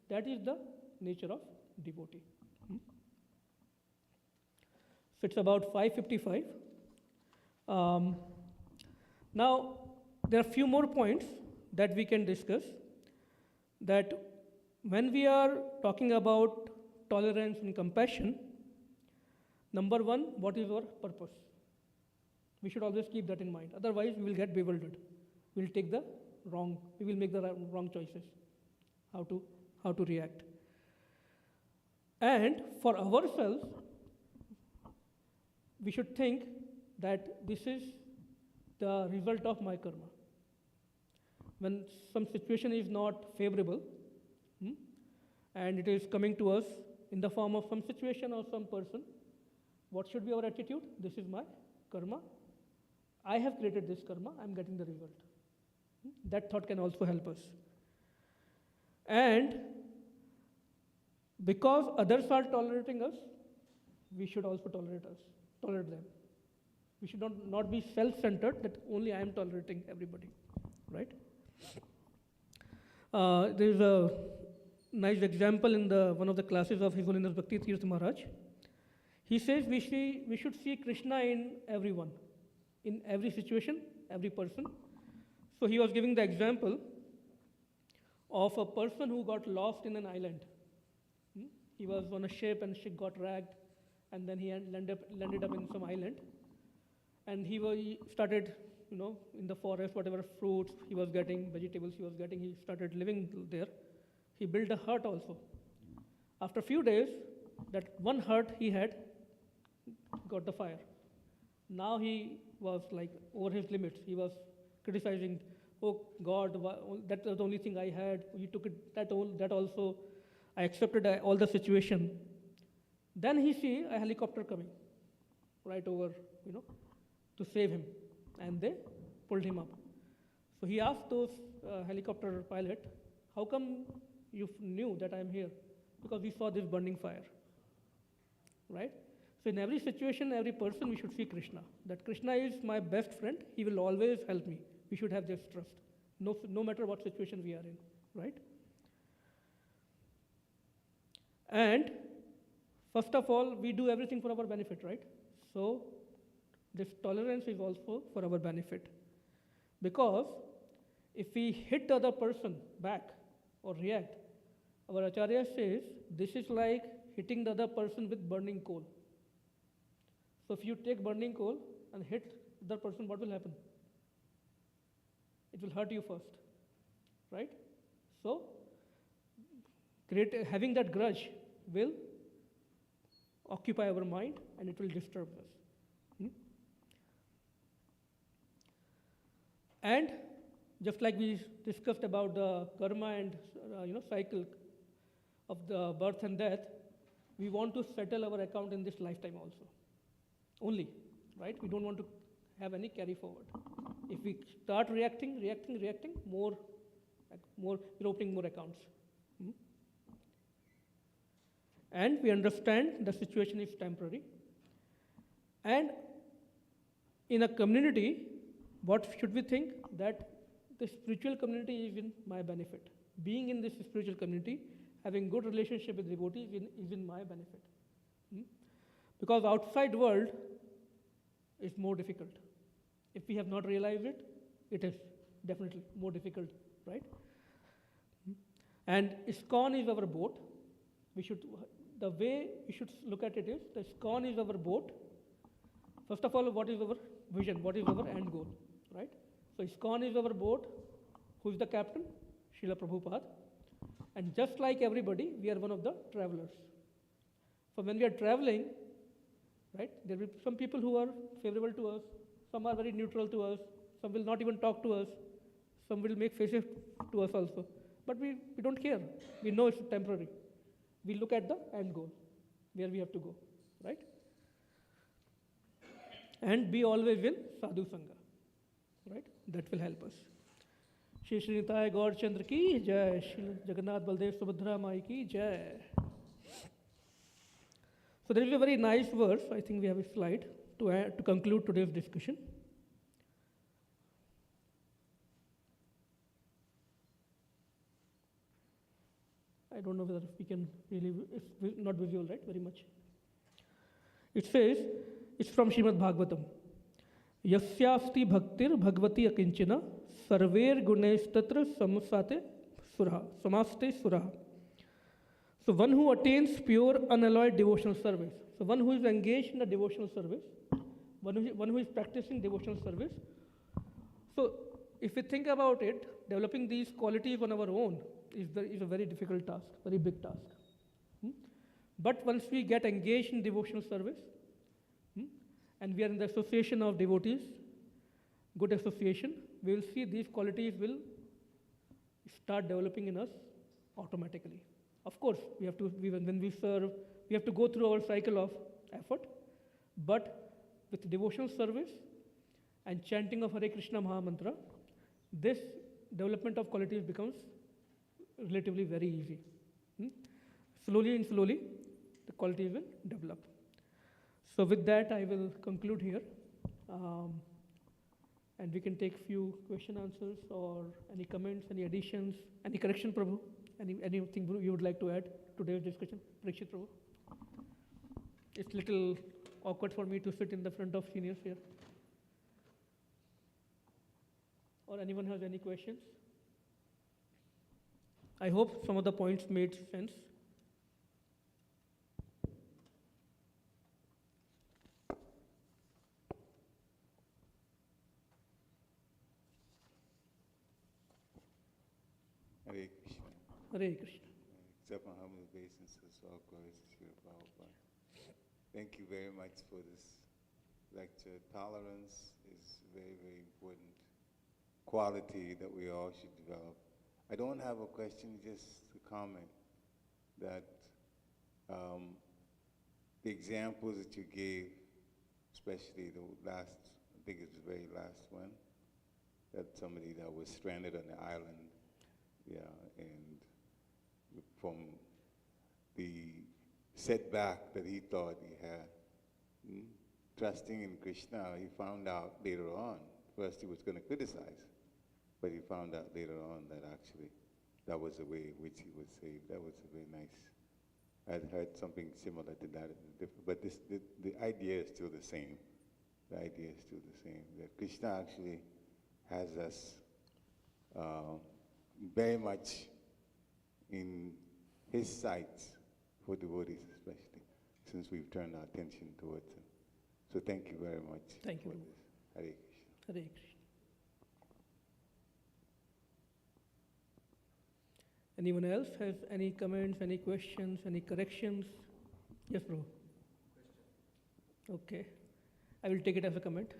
That is the nature of devotee. So it's about 5:55. Now, there are a few more points that we can discuss. That when we are talking about tolerance and compassion, number one, what is our purpose? We should always keep that in mind. Otherwise, we will get bewildered. We will make the wrong choices. How to react. And for ourselves, we should think that this is the result of my karma. When some situation is not favorable, and it is coming to us in the form of some situation or some person, what should be our attitude? This is my karma. I have created this karma, I am getting the result. That thought can also help us. And because others are tolerating us, we should also tolerate them. We should not be self-centered that only I am tolerating everybody, right? There is a nice example in one of the classes of His Holiness Bhakti Tirtha Maharaj. He says we should see Krishna in everyone, in every situation, every person. So he was giving the example of a person who got lost in an island. Hmm? He was on a ship and ship got wrecked, and then he landed up in some island. And he started, in the forest, whatever fruits he was getting, vegetables he was getting, he started living there. He built a hut also. After a few days, that one hut he had got the fire. Now he was like over his limits. He was criticizing, oh God, that was the only thing I had. You took it, that also. I accepted all the situation. Then he see a helicopter coming right over, to save him. And they pulled him up. So he asked those helicopter pilot, how come you knew that I'm here? Because we saw this burning fire, right? So in every situation, every person, we should see Krishna. That Krishna is my best friend. He will always help me. We should have this trust, no matter what situation we are in, right? And first of all, we do everything for our benefit, right? So this tolerance is also for our benefit. Because if we hit the other person back or react, our Acharya says this is like hitting the other person with burning coal. So if you take burning coal and hit the other person, what will happen? It will hurt you first, right? So having that grudge will occupy our mind and it will disturb us. And just like we discussed about the karma and cycle of the birth and death, we want to settle our account in this lifetime also. Only, right? We don't want to have any carry forward. If we start reacting, more, we're opening more accounts. And we understand the situation is temporary. And in a community, what should we think? That the spiritual community is in my benefit. Being in this spiritual community, having good relationship with devotees is in my benefit. Because outside world is more difficult. If we have not realized it, it is definitely more difficult, right? And ISKCON is our boat. The way we should look at it is, the ISKCON is our boat. First of all, what is our vision? What is our end goal, right? So ISKCON is our boat. Who is the captain? Srila Prabhupada. And just like everybody, we are one of the travelers. So when we are traveling, right, there will be some people who are favorable to us, some are very neutral to us, some will not even talk to us, some will make faces to us also. But we don't care. We know it's temporary. We look at the end goal, where we have to go, right? And be always in sadhu sangha, right? That will help us. Shri Shri Nitai Gaur Chandra ki jai, Shri Jagannath Baldev Subhadra Mai ki jai. So there is a very nice verse, I think we have a slide to conclude today's discussion. I don't know whether we can really, it's not visual, right, very much. It says, it's from Srimad Bhagavatam. Yasyasti bhaktir bhagavati akinchana sarver gunes tatra samaste suraha. So one who attains pure unalloyed devotional service. So one who is engaged in a devotional service, one who is practicing devotional service. So if we think about it, developing these qualities on our own is a very difficult task, very big task. But once we get engaged in devotional service, and we are in the association of devotees, good association, we will see these qualities will start developing in us automatically. Of course, when we serve, we have to go through our cycle of effort, but with devotional service and chanting of Hare Krishna Maha Mantra, this development of qualities becomes relatively very easy. Slowly and slowly, the qualities will develop. So with that, I will conclude here. And we can take few question answers or any comments, any additions, any correction, Prabhu, anything you would like to add to today's discussion, Parikshit Prabhu. It's little awkward for me to sit in the front of seniors here. Or anyone has any questions? I hope some of the points made sense. Hare Krishna. Hare Krishna. Accept my humble obeisances, all glories to you, Prabhupada. Thank you very much for this lecture. Tolerance is a very, very important quality that we all should develop. I don't have a question, just a comment that the examples that you gave, especially the last, I think it's the very last one, that somebody that was stranded on the island, and from the setback that he thought he had, trusting in Krishna, he found out later on, first he was going to criticize, but he found out later on that actually that was the way in which he was saved. That was a very nice. I'd heard something similar to that, but the idea is still the same. The idea is still the same. That Krishna actually has us very much in his sights, for devotees especially, since we've turned our attention towards him. So thank you very much. Thank you. Hare Krishna. Hare Krishna. Anyone else has any comments, any questions, any corrections? Yes, bro. Okay. I will take it as a comment.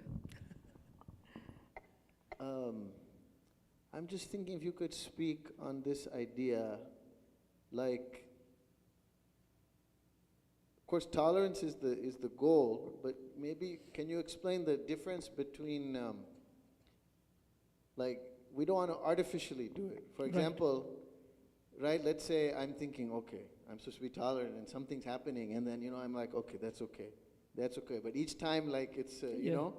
I'm just thinking if you could speak on this idea, like, of course, tolerance is the goal, but maybe can you explain the difference between, like, we don't want to artificially do it. For example, right, let's say I'm thinking, okay, I'm supposed to be tolerant and something's happening, and then, I'm like, okay, that's okay. That's okay. But each time, like, it's, and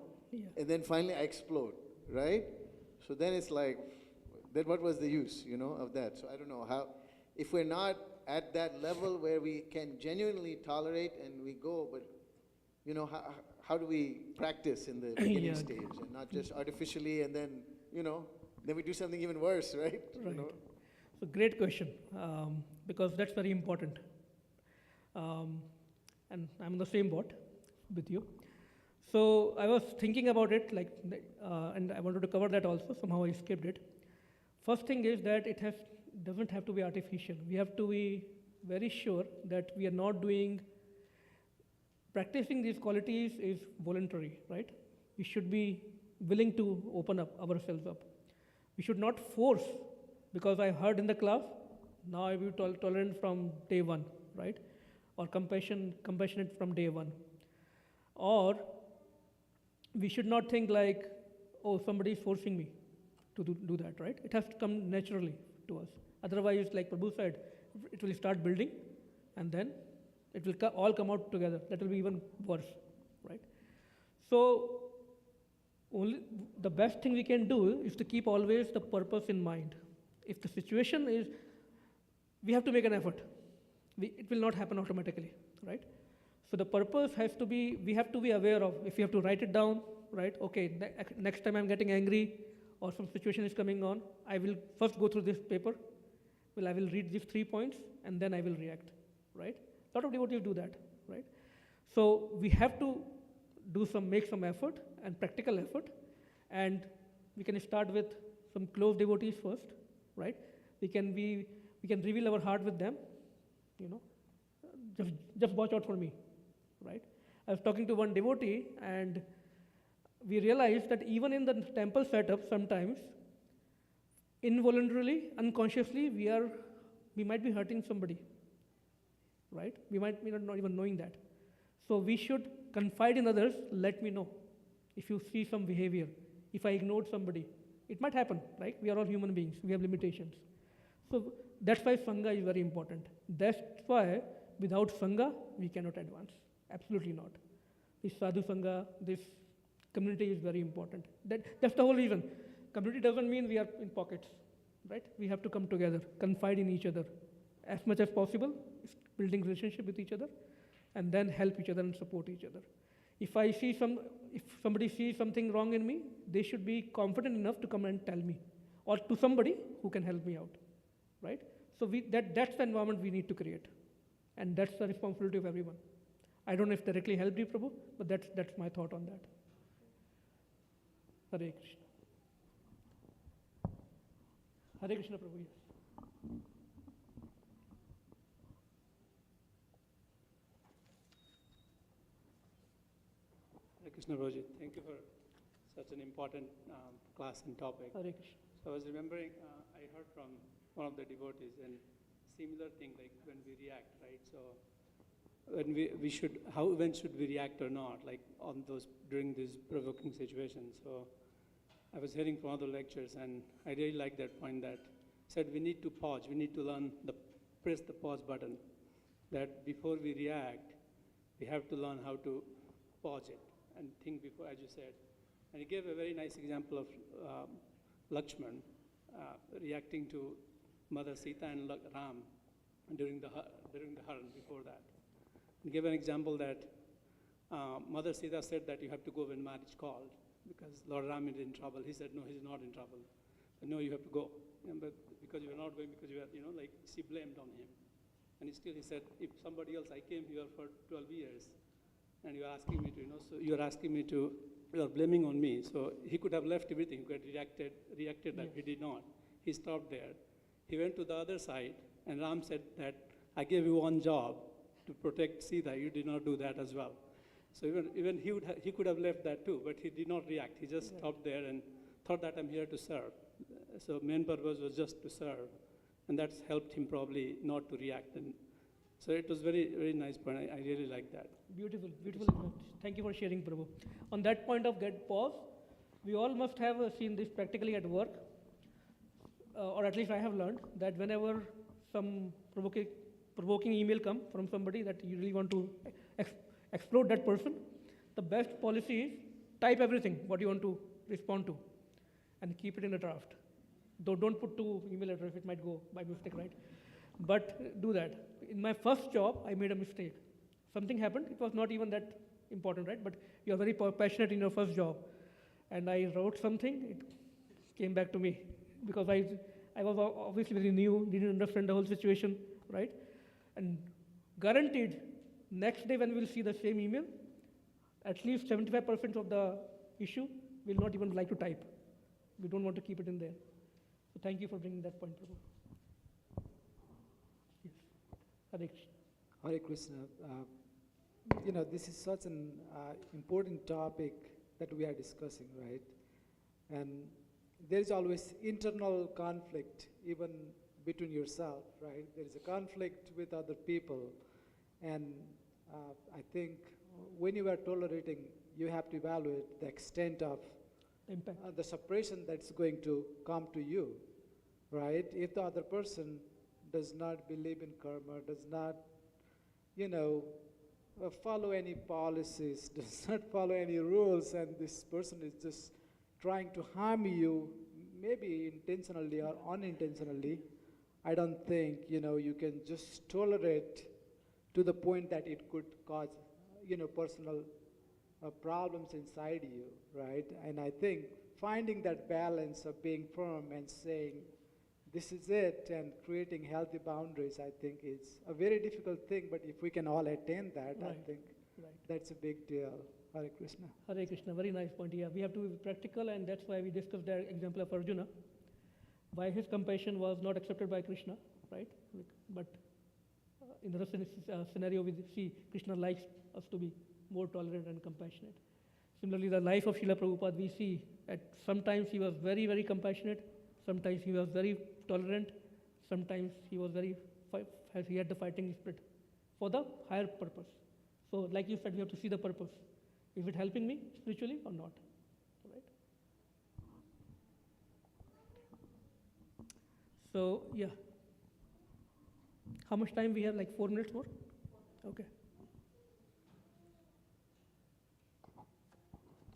then finally I explode, right? So then it's like, then what was the use, of that? So I don't know how, if we're not at that level where we can genuinely tolerate and we go, but, how do we practice in the beginning stage and not just artificially and then, then we do something even worse, right? Right. So great question, because that's very important. And I'm in the same boat with you. So I was thinking about it, like, and I wanted to cover that also. Somehow I skipped it. First thing is that doesn't have to be artificial. We have to be very sure that we are not practicing these qualities is voluntary, right? We should be willing to open up ourselves up. We should not force, because I heard in the class, now I will be tolerant from day one, right? Or compassionate from day one. Or we should not think like, oh, somebody is forcing me to do that, right? It has to come naturally to us. Otherwise, like Prabhu said, it will start building and then it will all come out together. That will be even worse, right? So only the best thing we can do is to keep always the purpose in mind. If the situation is, we have to make an effort. It will not happen automatically, right? So the purpose has to be, we have to be aware of, if you have to write it down, right? Okay, next time I'm getting angry or some situation is coming on, I will first go through this paper. I will read these 3 points and then I will react, right? A lot of devotees do that, right? So we have to make some effort and practical effort, and we can start with some close devotees first, right? We can reveal our heart with them, just watch out for me, right? I was talking to one devotee and we realized that even in the temple setup sometimes, involuntarily, unconsciously, we might be hurting somebody, right? We might be not even knowing that. So we should confide in others, let me know if you see some behavior, if I ignored somebody. It might happen, right? We are all human beings, we have limitations. So that's why Sangha is very important. That's why without Sangha, we cannot advance. Absolutely not. This Sadhu Sangha, this community is very important. That's the whole reason. Community doesn't mean we are in pockets, right? We have to come together, confide in each other as much as possible, building relationship with each other, and then help each other and support each other. If somebody sees something wrong in me, they should be confident enough to come and tell me, or to somebody who can help me out, right? So that's the environment we need to create, and that's the responsibility of everyone. I don't know if directly helped you, Prabhu, but that's my thought on that. Hare Krishna. Hare Krishna, Prabhu. Yes. Hare Krishna, Rohit. Thank you for such an important class and topic. Hare Krishna. So I was remembering, I heard from one of the devotees, and similar thing like when we react, right? So when when should we react or not, like on those during these provoking situations? So I was hearing from other lectures, and I really like that point that said we need to pause. We need to learn press the pause button. That before we react, we have to learn how to pause it and think before, as you said. And he gave a very nice example of Lakshman reacting to Mother Sita and Ram during the Haran before that. He gave an example that Mother Sita said that you have to go when marriage called because Lord Ram is in trouble. He said, no, he's not in trouble. But no, you have to go. But because you are not going, because you are, like she blamed on him. And he said, if somebody else, I came here for 12 years, and you're asking me to, so you're asking me to, you're blaming on me. So he could have left everything, he could have reacted that. He did not. He stopped there. He went to the other side, and Ram said that, I gave you one job to protect Sita, you did not do that as well. So even he could have left that too, but he did not react. He just stopped there and thought that I'm here to serve. So main purpose was just to serve, and that's helped him probably not to react. And so it was very, very nice point. I really like that. Beautiful, beautiful. Thank you for sharing, Prabhu. On that point of get pause, we all must have seen this practically at work, or at least I have learned that whenever some provoking email come from somebody that you really want to explode that person, the best policy is type everything what you want to respond to and keep it in a draft. Though don't put 2 email addresses, it might go by mistake, right? But do that. In my first job, I made a mistake. Something happened, it was not even that important, right? But you are very passionate in your first job. And I wrote something, it came back to me because I was obviously very new, didn't understand the whole situation, right? And guaranteed, next day when we'll see the same email, at least 75% of the issue will not even like to type. We don't want to keep it in there. So thank you for bringing that point, Prabhu. Yes. Hare Krishna. Hare Krishna. This is such an important topic that we are discussing, right? And there is always internal conflict, even between yourself, right? There is a conflict with other people. And I think when you are tolerating, you have to evaluate the extent of Impact. the suppression that's going to come to you, right? If the other person does not believe in karma, does not, follow any policies, does not follow any rules, and this person is just trying to harm you, maybe intentionally or unintentionally, I don't think, you can just tolerate to the point that it could cause, personal problems inside you, right? And I think finding that balance of being firm and saying, this is it, and creating healthy boundaries, I think is a very difficult thing, but if we can all attain that, Right. I think that's a big deal. Hare Krishna. Hare Krishna, very nice point. Yeah, we have to be practical, and that's why we discussed the example of Arjuna, why his compassion was not accepted by Krishna, right? But in the scenario, we see Krishna likes us to be more tolerant and compassionate. Similarly, the life of Srila Prabhupada, we see at sometimes he was very, very compassionate, sometimes he was very tolerant, sometimes he was he had the fighting spirit for the higher purpose. So, like you said, we have to see the purpose. Is it helping me spiritually or not? Right? So, yeah. How much time we have? Like 4 minutes more? Okay.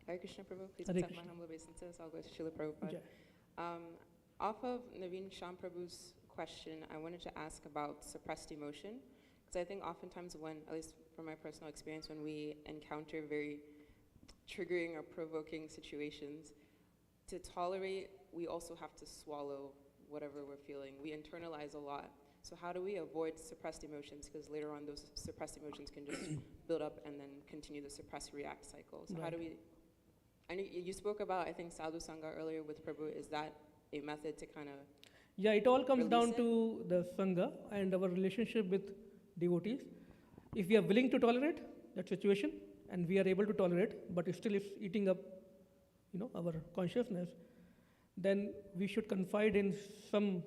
Hare Krishna Prabhu, please Hare accept my Krishna. humble obeisances. I'll go to Srila Prabhupada. Yeah. Off of Naveen Sham Prabhu's question, I wanted to ask about suppressed emotion. Because I think oftentimes when, at least from my personal experience, when we encounter very triggering or provoking situations. To tolerate, we also have to swallow whatever we're feeling. We internalize a lot. So how do we avoid suppressed emotions? Because later on, those suppressed emotions can just build up and then continue the suppress react cycle. So how do we, I know you spoke about, I think, sadhu sangha earlier with Prabhu. Is that a method to kind of Yeah, it all comes down Release it? to the Sangha and our relationship with devotees. If we are willing to tolerate that situation and we are able to tolerate, but still it's eating up, our consciousness, then we should confide in some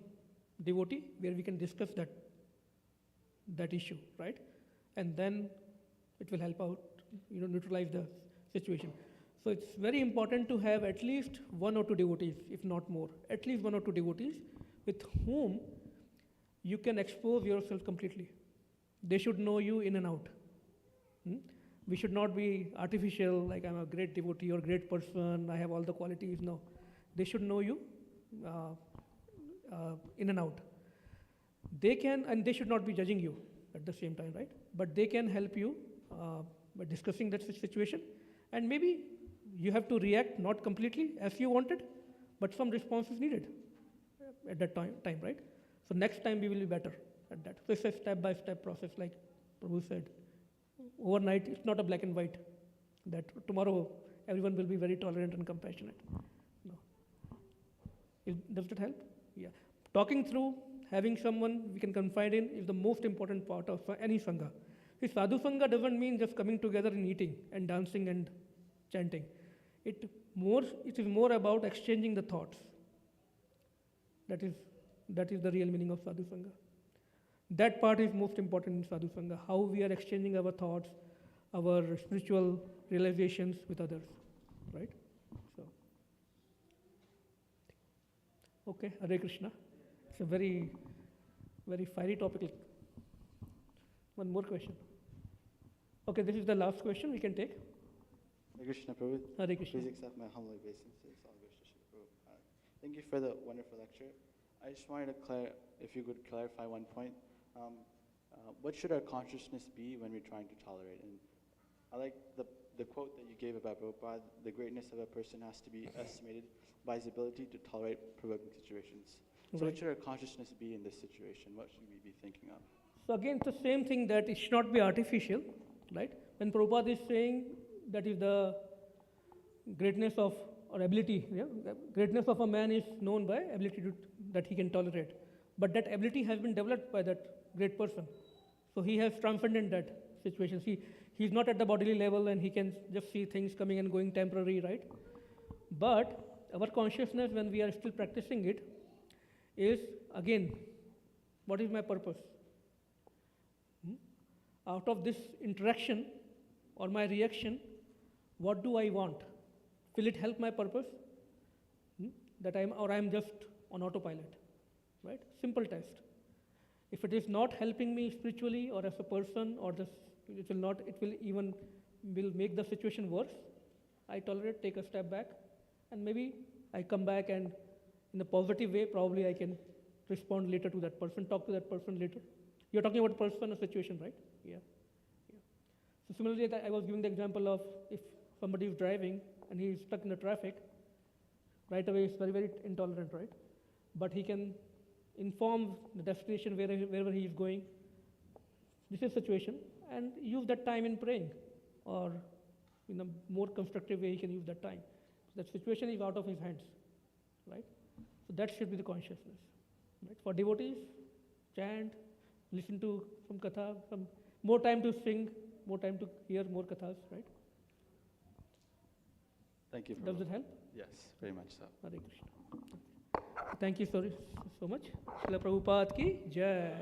devotee where we can discuss that issue, right? And then it will help out, neutralize the situation. So it's very important to have at least one or two devotees, if not more, at least one or two devotees with whom you can expose yourself completely. They should know you in and out. We should not be artificial, like I'm a great devotee or great person, I have all the qualities. No. They should know you in and out. They can, and they should not be judging you at the same time, right? But they can help you by discussing that situation. And maybe you have to react not completely as you wanted, but some response is needed at that time, right? So next time we will be better at that. So it's a step-by-step process, like Prabhu said. Overnight, it's not a black and white, that tomorrow everyone will be very tolerant and compassionate. No. Does that help? Yeah. Talking through, having someone we can confide in is the most important part of any Sangha. See, Sadhu Sangha doesn't mean just coming together and eating and dancing and chanting. It is more about exchanging the thoughts. That is the real meaning of Sadhu Sangha. That part is most important in Sadhu Sangha, how we are exchanging our thoughts, our spiritual realizations with others, right? So, okay, Hare Krishna. It's a very, very fiery topic. One more question. Okay, this is the last question we can take. Hare Krishna, Prabhu. Hare Krishna. Please accept my humble obeisances. All goes to Shri Prabhu. Thank you for the wonderful lecture. I just wanted to if you could clarify one point. What should our consciousness be when we're trying to tolerate? And I like the quote that you gave about Prabhupada, the greatness of a person has to be estimated by his ability to tolerate provoking situations. So what should our consciousness be in this situation? What should we be thinking of? So again, it's the same thing, that it should not be artificial, right? When Prabhupada is saying that is the greatness of, or ability, greatness of a man is known by ability that he can tolerate. But that ability has been developed by that great person. So he has transcended that situation. See, he's not at the bodily level and he can just see things coming and going temporary, right? But our consciousness, when we are still practicing it, is, again, what is my purpose? Out of this interaction or my reaction, what do I want? Will it help my purpose? That I'm just on autopilot, right? Simple test. If it is not helping me spiritually or as a person, or it will make the situation worse, I tolerate, take a step back, and maybe I come back and in a positive way, probably I can respond later to that person, talk to that person later. You're talking about a person or situation, right? Yeah. So similarly, I was giving the example of if somebody is driving and he is stuck in the traffic, right away it's very, very intolerant, right? But he can inform the destination wherever he is going, this is the situation, and use that time in praying, or in a more constructive way he can use that time. That situation is out of his hands, right? So that should be the consciousness, right? For devotees, chant, listen to some katha, some more time to sing, more time to hear more kathas, right? Thank you, Prabhu. Does it help? Yes, very much so. Hare Krishna. Thank you so much. Srila Prabhupada ki jai.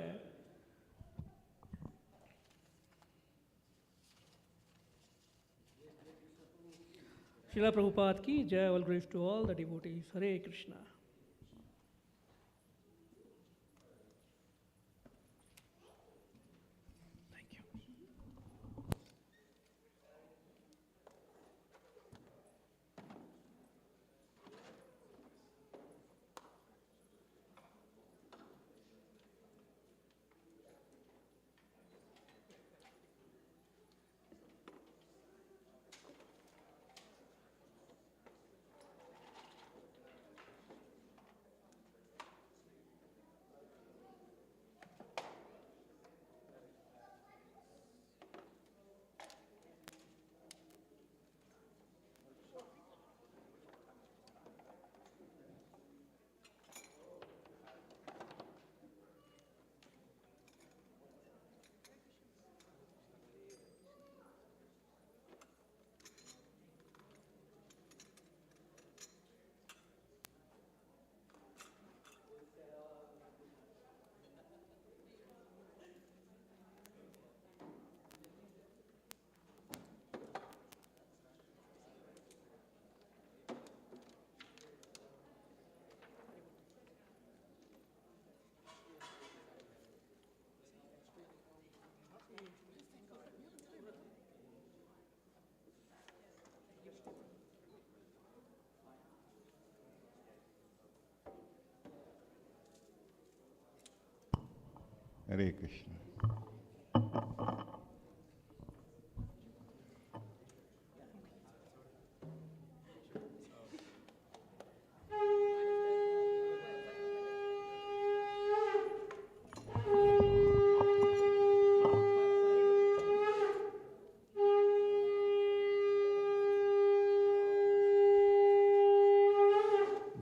Srila Prabhupada ki jai. All grace to all the devotees. Hare Krishna. Hare Krishna.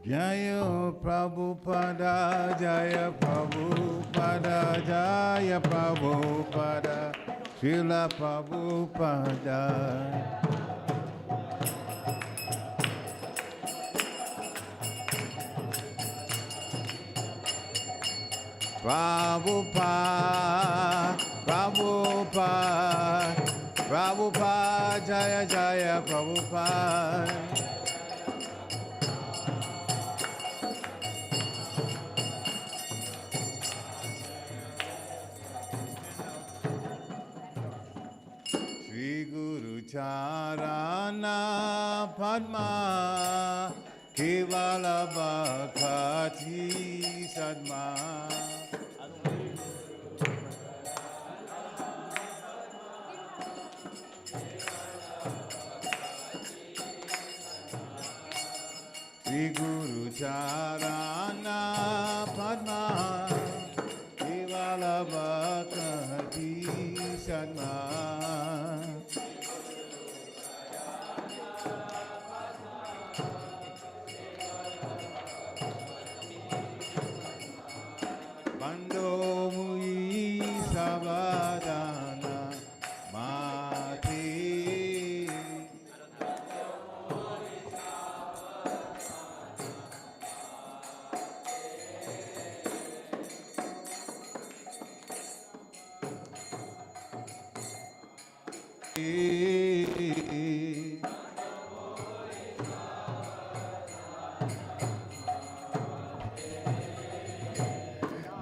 Jaya Prabhupada, Jaya Prabhupada, Jaya Prabhupada, Srila Prabhupada. Prabhupada, Prabhupada, Prabhupada, Jaya Jaya Prabhupada. Shri Guru Charana Padma Kevala Bhakti Sadma. Shri Guru Charana Padma Kevala Bhakti Sadma. Bando Mui Sabadana Mati.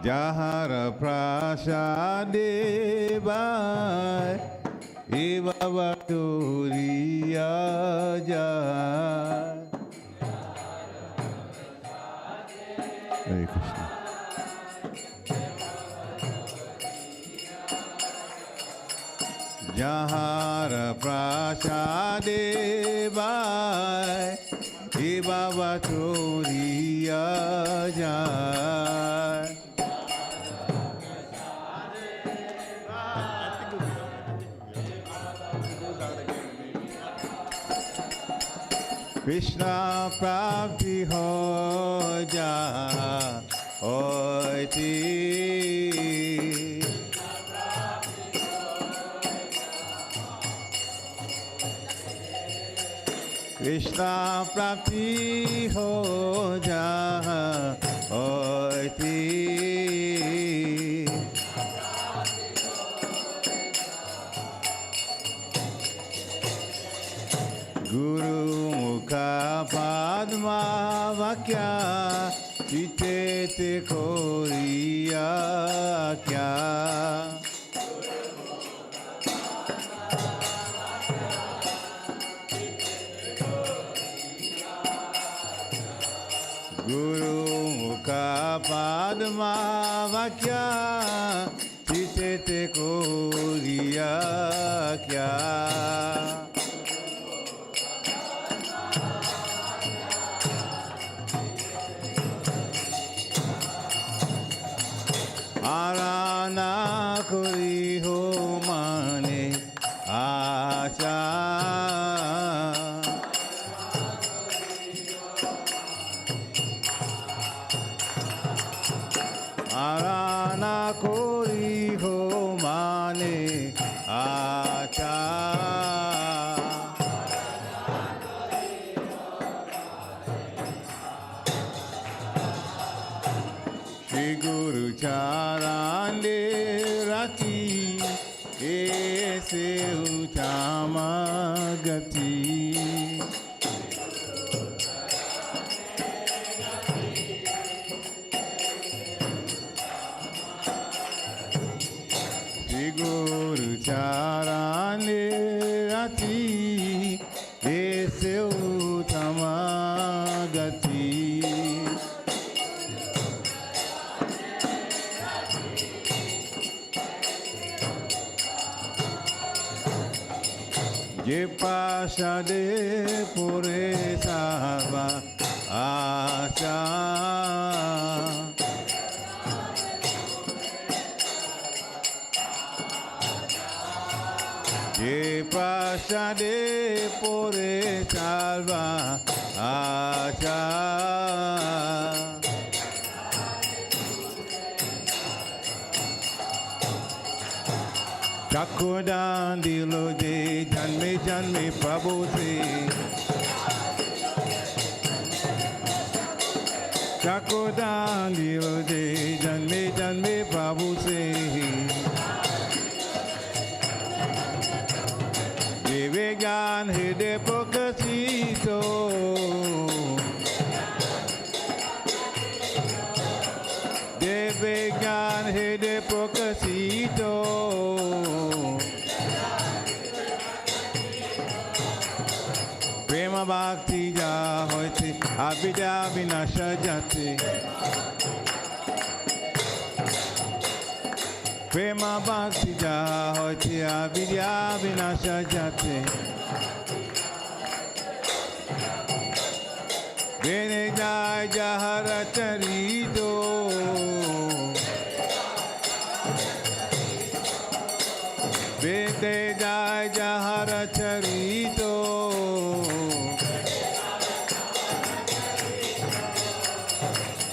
Jahara Prasade Vai Eva Vaturiya Jai. Hare Krishna. Jahara Prasade Vai Eva Vaturiya Jai. Krishna Prapti Ho Ja Hoiti. Krishna Prapti Ho Ja Hoiti. Guru Mukha Padma Vakya Chitete Koriya Kya. Guru Mukha Padma Vakya Chitete Koriya Kya. Arana kori ho mane acha. Arana kori ho mane acha. Shri Guru Charande Rati Ese Utama Gati. Shri Guru Charande Rati Ese Utama Gati. ye pasade pure sarva acha ye pasade pure sarva acha Chakodan dilo de janme janme prabhu se Chakodan dilo de janme janme prabhu se Deve gyan hide pokasito Deve gyan hide pokasito Prema bhakti ja hoite avidya vinasha jate Prema bhakti ja hoite avidya vinasha jate Vene jai jahara charito Vene jai jahara charito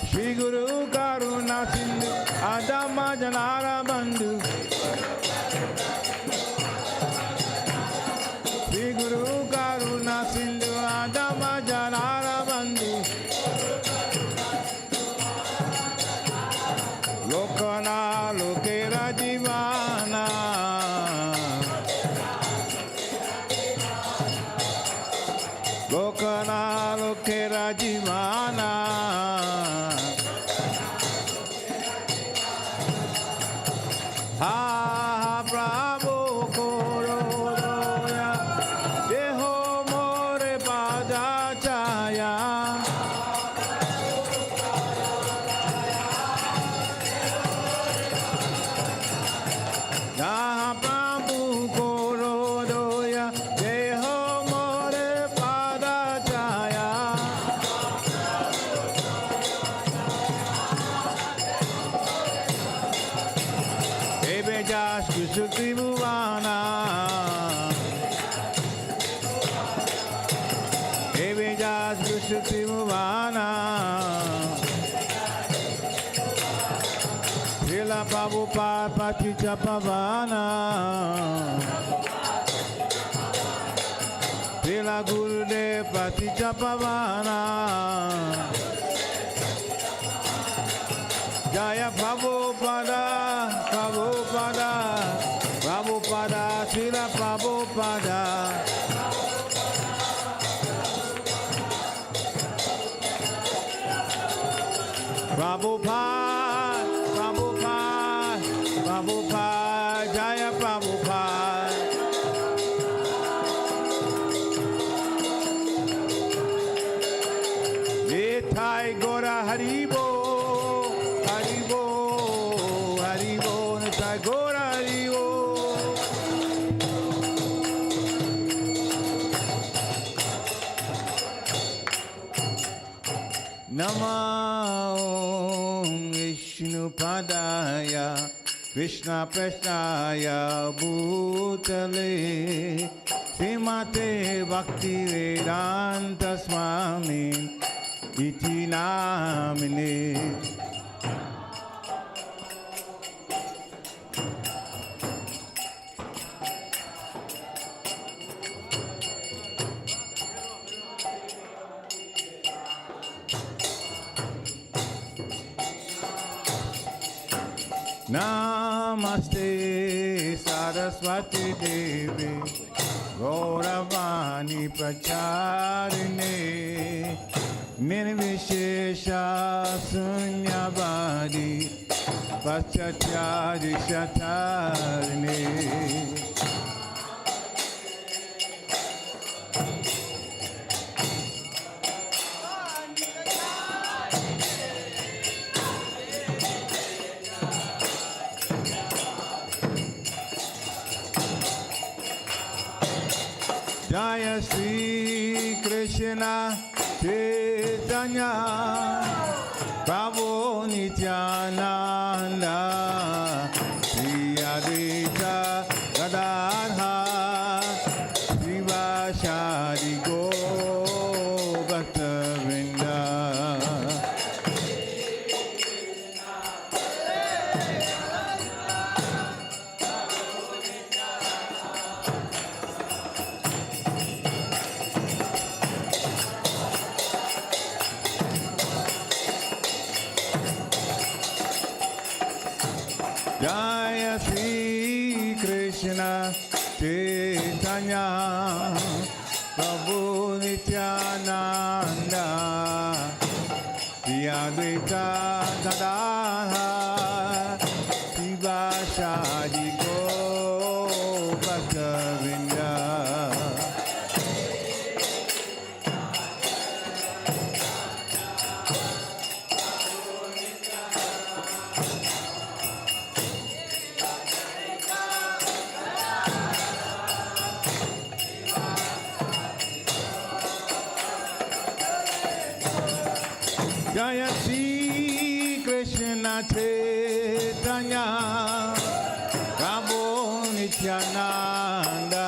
Shri Guru Karuna Sindhu Adama Janara Bandhu Shri Guru Karuna Sindhu Adama Janara Bandhu Lokana Lokera Jivana Lokana Lokera Jivana Ha Prabhu Koroya Deho More Pada Chaya Ha Prabhu Koroya Deho More Pada Chaya Ebe Jas Kusukti Bhuvana Ebe Jas Kusukti Bhuvana Srila Prabhupada Paticha Pavana Srila Gurudev Paticha Pavana Jaya Prabhupada, Prabhupada, Prabhupada, Srila Prabhupada. Prabhupada, Prabhupada, Prabhupada, Jaya Prabhupada. Nithai Gora Haribo, Haribo, Haribo, Nithai Gora Haribo. Nama Vishnu Padaya Krishna Prasthaya Bhutale Srimate Bhakti Vedanta Swami Iti Namine Namaste Saraswati Devi Gauravani Pracharine Nirvishesha Sunyavadi Paschachari Shatarine Jaya Sri Krishna Chaitanya Prabhu Nityananda Sri Advaita Gadadhar Srivasadi Gaur Bhaktavrinda. Jaya Sri Krishna Chaitanya Prabhu Nityananda Sri Advaita Gadadhar Srivasadi Gaur Bhaktavrinda. Jaya Sri Krishna Chaitanya Prabhu Nityananda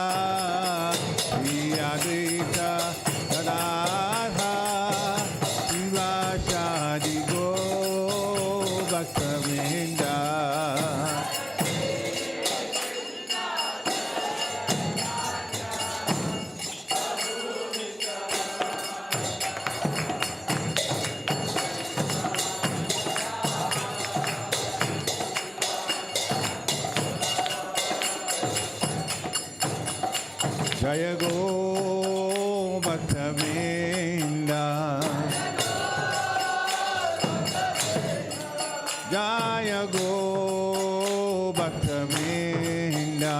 Sri Advaita Gadadhar Srivasadi Gaur Bhaktavrinda. Jaya Gaur Bhaktavrinda. Jaya Gaur Bhaktavrinda.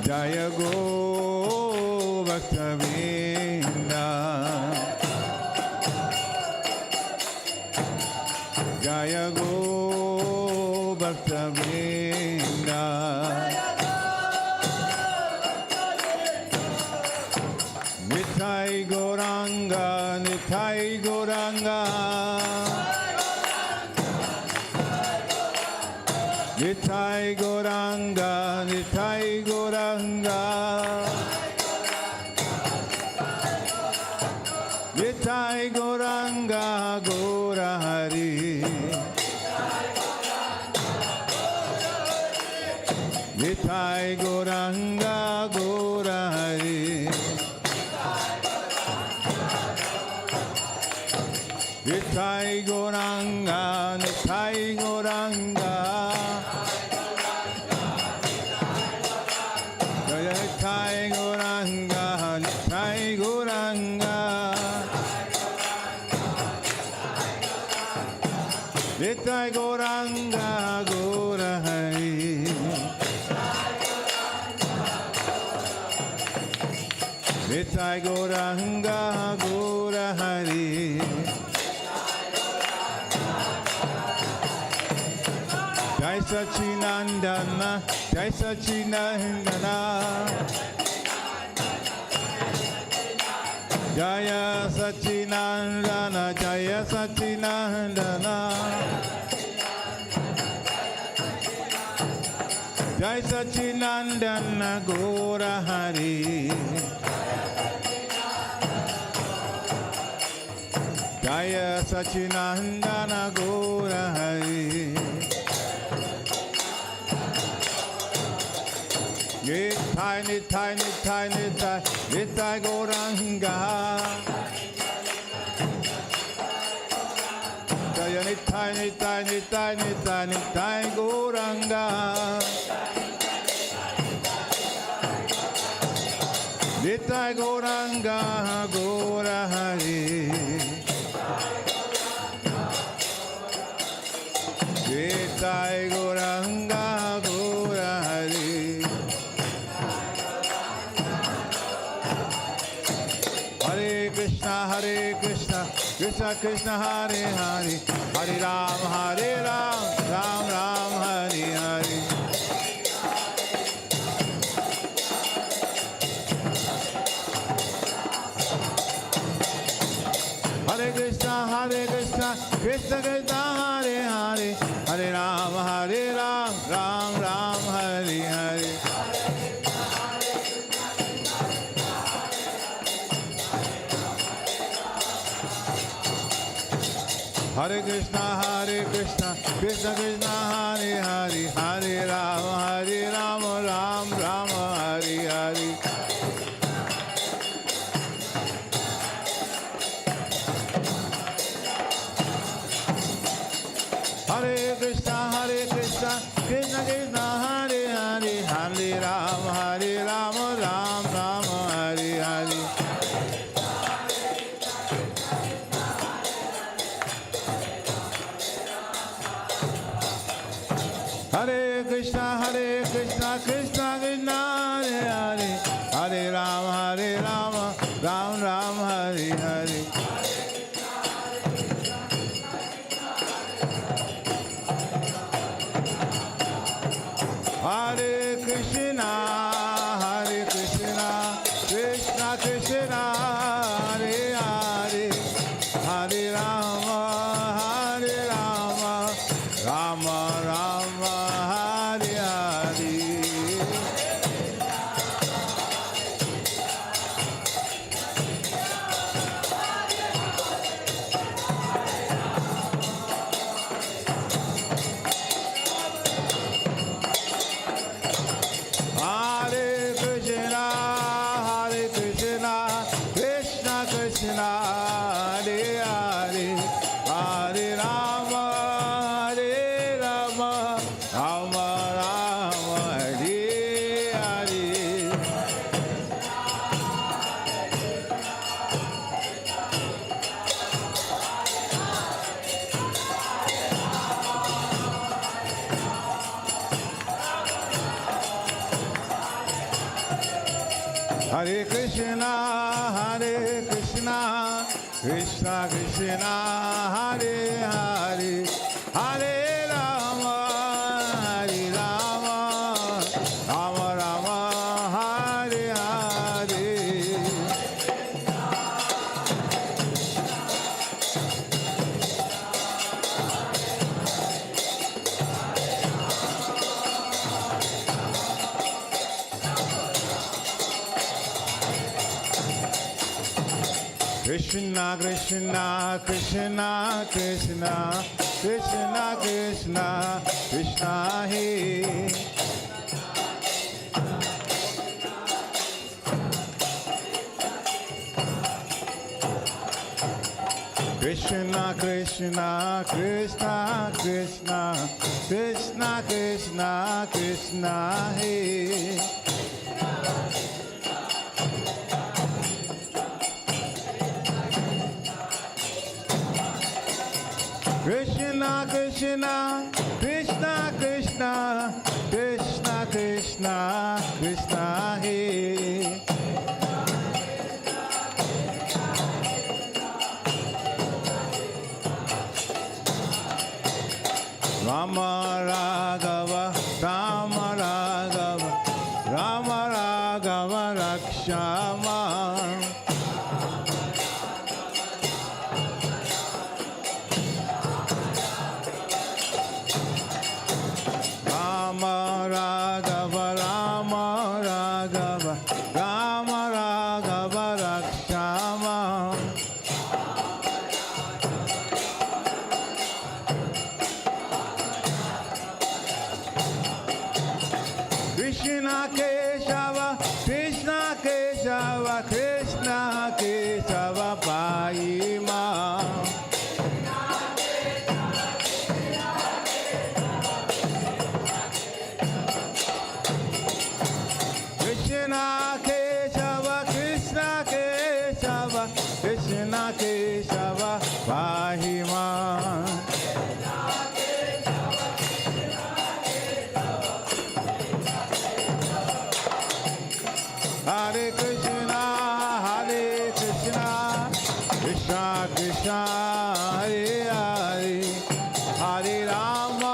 Jaya Gaur Bhaktavrinda. Jaya Gaur Bhaktavrinda. Nithai Gauranga, Nithai Gauranga. Nithai Gauranga, Nithai Gauranga. Nithai Gauranga, Gaura Hari. Nithai Gauranga, Gaura Hari. Nithai Gauranga, Nithai Gauranga. Jaya Nithai Gauranga, Nithai Gauranga. Nithai Gauranga, Gaura Hari. Nithai Gauranga, Gaura Hari. Jai Sachinandana, Jai Sachinandana. Jaya Sachinandana, Jaya Sachinandana. Jai Sachinandana, Gaura Hari. Jaya Sachinandana, Gaura Hari. Nithai, Nithai, Nithai, Nithai, Nithai Gauranga. Jaya Nithai, Nithai, Nithai, Nithai, Nithai Gauranga. Nithai Gauranga, Gaura Hari. Nithai Gauranga, Gaura Hari. Hare Krishna, Hare Krishna, Krishna Krishna, Hare Hare, Hare Ram, Ram Ram, Hare Hare. Krishna Krishna Hare Hare, Hare Ram, Ram Ram, Hare Hare. Hare Krishna, Krishna Krishna, Hare Hare, Hare Ram, Ram Ram, Hare Hare. Hare Krishna, Krishna Krishna, Hare Hare, Hare Ram, Ram Ram, Hare Hare. Hare Krishna, Krishna Krishna, Hare Hare, Hare Ram, Ram Ram, Hare Hare. Hare Krishna, Krishna Krishna, Hare Hare, Hare Rama, Rama Rama, Hare Hare. Hare Krishna, Krishna Krishna, Hare Hare, Hare Rama, Rama Rama, Hare Hare. Hare Krishna, Krishna Krishna, Hare Hare, Hare Rama, Rama Rama, Hare Hare. Krishna Krishna, Krishna Krishna, Krishna Krishna, Krishna He. Krishna Krishna, Krishna Krishna, Krishna Krishna, Krishna He. Krishna Krishna, Krishna Krishna, Krishna Krishna, Krishna He. Rama Raghava, Rama Raghava, Rama Raghava Rakshama. Rama Raghava, Rama Raghava, Rama Raghava Rakshama. Krishna Keshava, Krishna Keshava, Krishna Keshava Paima. Krishna Keshava, Krishna Keshava, Krishna Keshava Pahima. Hare Krishna, Krishna Krishna, Hare Hare, Hare Rama,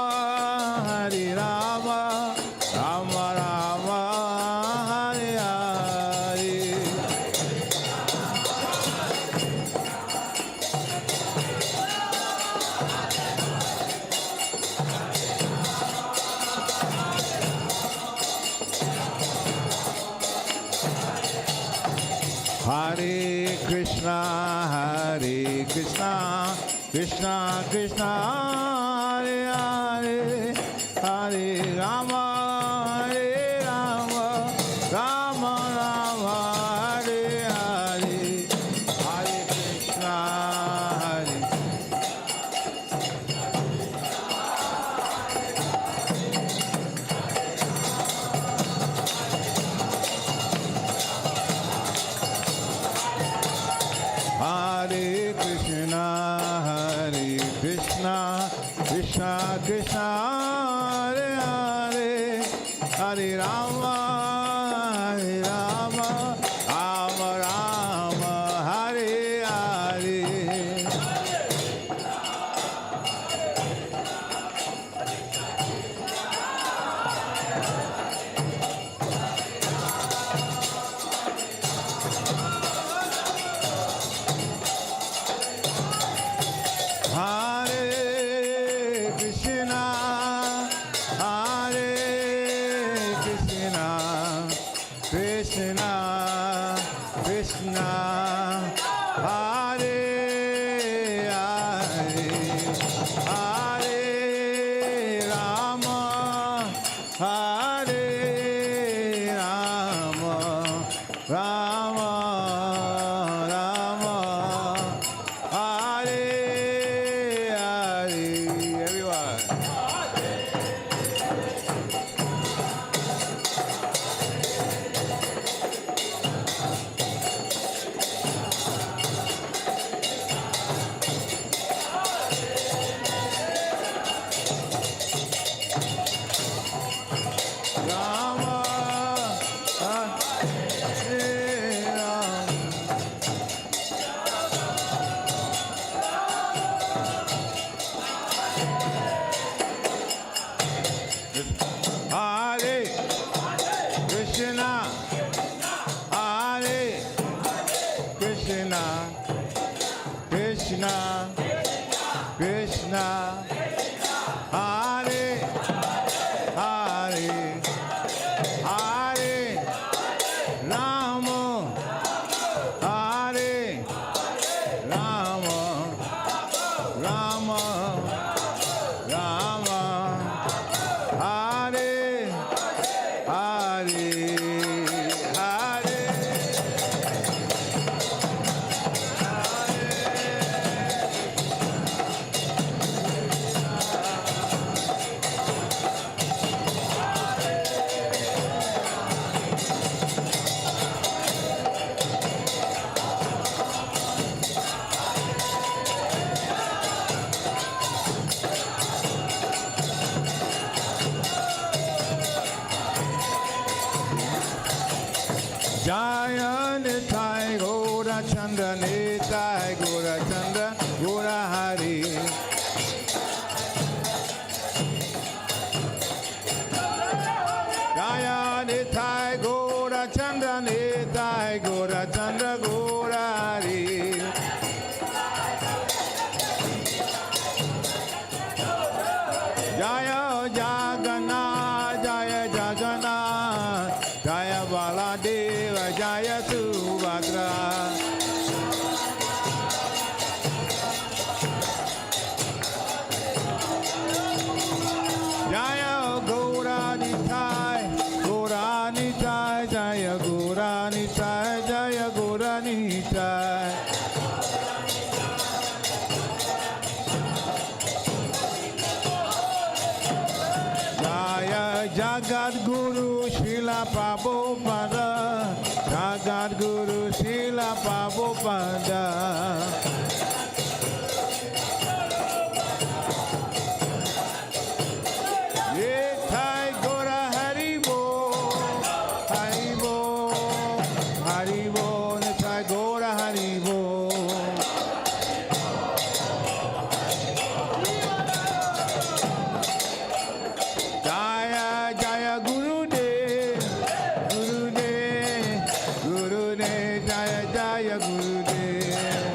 Rama Rama, Hare Hare. Hare Krishna, Hare Krishna, Krishna Krishna, Hare Hare, Hare Rama, Hare Rama, Rama Rama, Hare Hare, Hare Krishna, Hare Hare Krishna, Hare Krishna, Krishna Krishna, Hare Hare, Hare Rama, Hare Rama, Rama Rama, Hare Hare. Hare Krishna, Hare Krishna, Krishna Krishna, Hare Hare, Hare Rama, Hare Rama, Rama Rama, Hare Hare. Everyone. Rama, Hare Rama. Hare Krishna, Hare Krishna, Krishna Krishna, Hare Hare, Hare Rama, Hare Rama, Rama Rama, Hare Hare, Hare. Jaya Nitai Gora Chanda Nitai Gora Chanda Gora Hari. Jaya Nitai Gora Chanda Nitai Gora Chanda Gora Hari. Jaya Jagannath, Jaya Jagannath, Jaya Baladeva, Jaya Subhadra. Jaya Gauranitai, Gauranitai, Jaya Gauranitai, Jaya Gauranitai. Jaya Jagat Guru Srila Prabhupada, Jagat Guru Srila Prabhupada. Nitai Gora Haribo, Haribo, Haribo, Nitai Gora Haribo. Jaya Jaya Gurudev, Gurudev, Gurudev, Jaya Jaya Gurudev.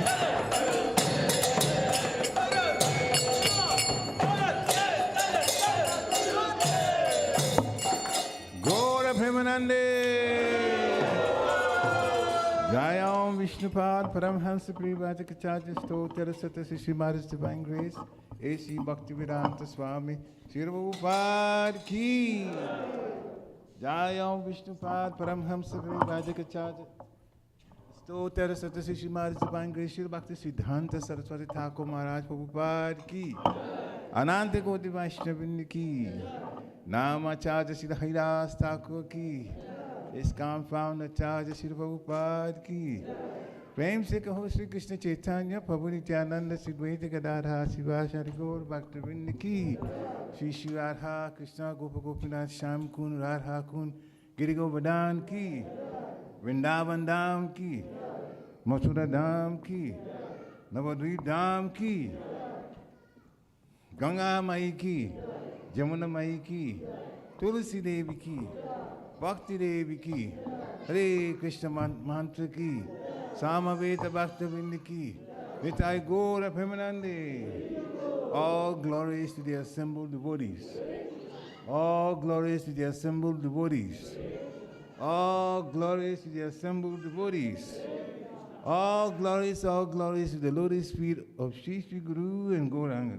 Vishnupad Paramhansa Privajakachaja Stotra Satasi Srimada's Divine Grace A.C. Bhaktivedanta Swami Sri Prabhupada Ki Jai Om Vishnupad Paramhansa Privajakachaja Stotra Satasi Srimada's Divine Grace Sri Bhakti Siddhanta Saraswati Thakur Maharaj Prabhupada Ki Ananta Koti Vaishnavin Ki Namacharya Sri Haridas Thakur Ki ISKCON founder Acharya Sri Prabhupada Ki Prem se kaho Shri Krishna Chaitanya Prabhu Nityananda Sri Dvaita Gadadhara Sivasari Gaur Bhaktivinoda Ki Shri Shri Radha Krishna Gopa Gopinath Shyam Kun Radha Kun Giri Govardhan Ki Vrindavan Dham Ki Mathura Dham Ki Navadvip Dham Ki Ganga Mai Ki Jamuna Mai Ki Tulsi Devi Ki Bhakti Devi Ki Hare Krishna Mantra Ki Samaveta Bhakti Vrinda Ki Nitai Gaura Premanande. All glories to the assembled devotees. All glories to the assembled devotees. All glories to the assembled devotees. All glories to the lotus feet of Shri Shri Guru and Gauranga.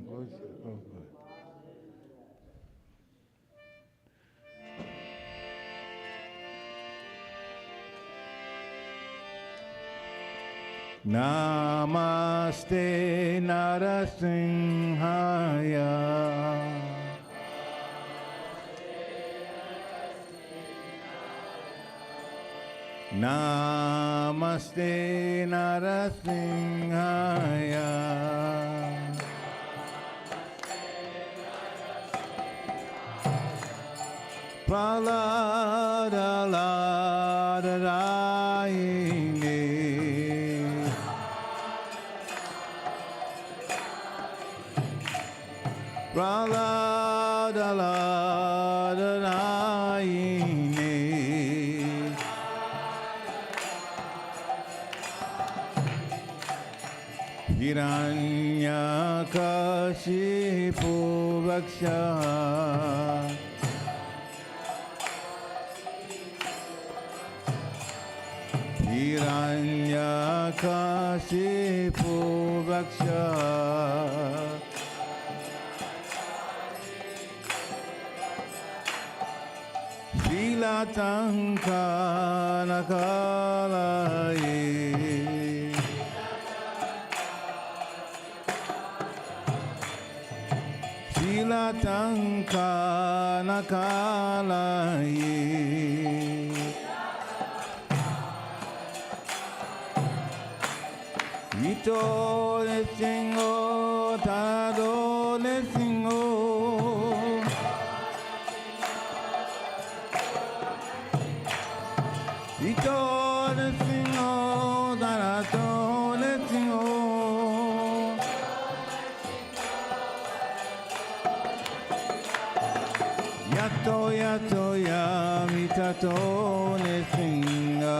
Namaste Narasimhaya Namaste Narasimhaya Praladaladarayine Praladaladarayine Hiranyakashipu Vaksha Hiranyakashipu Vaksha Srilatankanakalaye Srilatankanakalaye Ito lesingo tado lesingo Ito lesingo tado lesingo Yato yato yamitato lesinga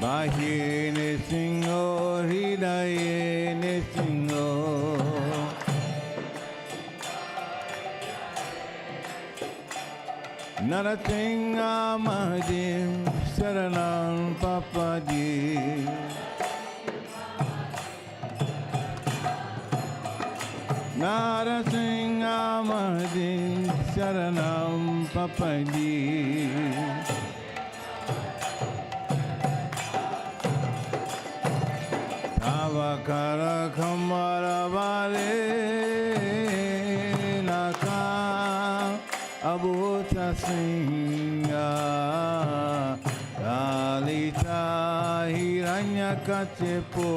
Bahiye nesingo hridaye nesingo Narasinga Mahadev Saranam Papadi Narasinga Mahadev Saranam Papadi Tavakara Kamara Vale Naka Abhuta Singha Lalita Hiranyakachipu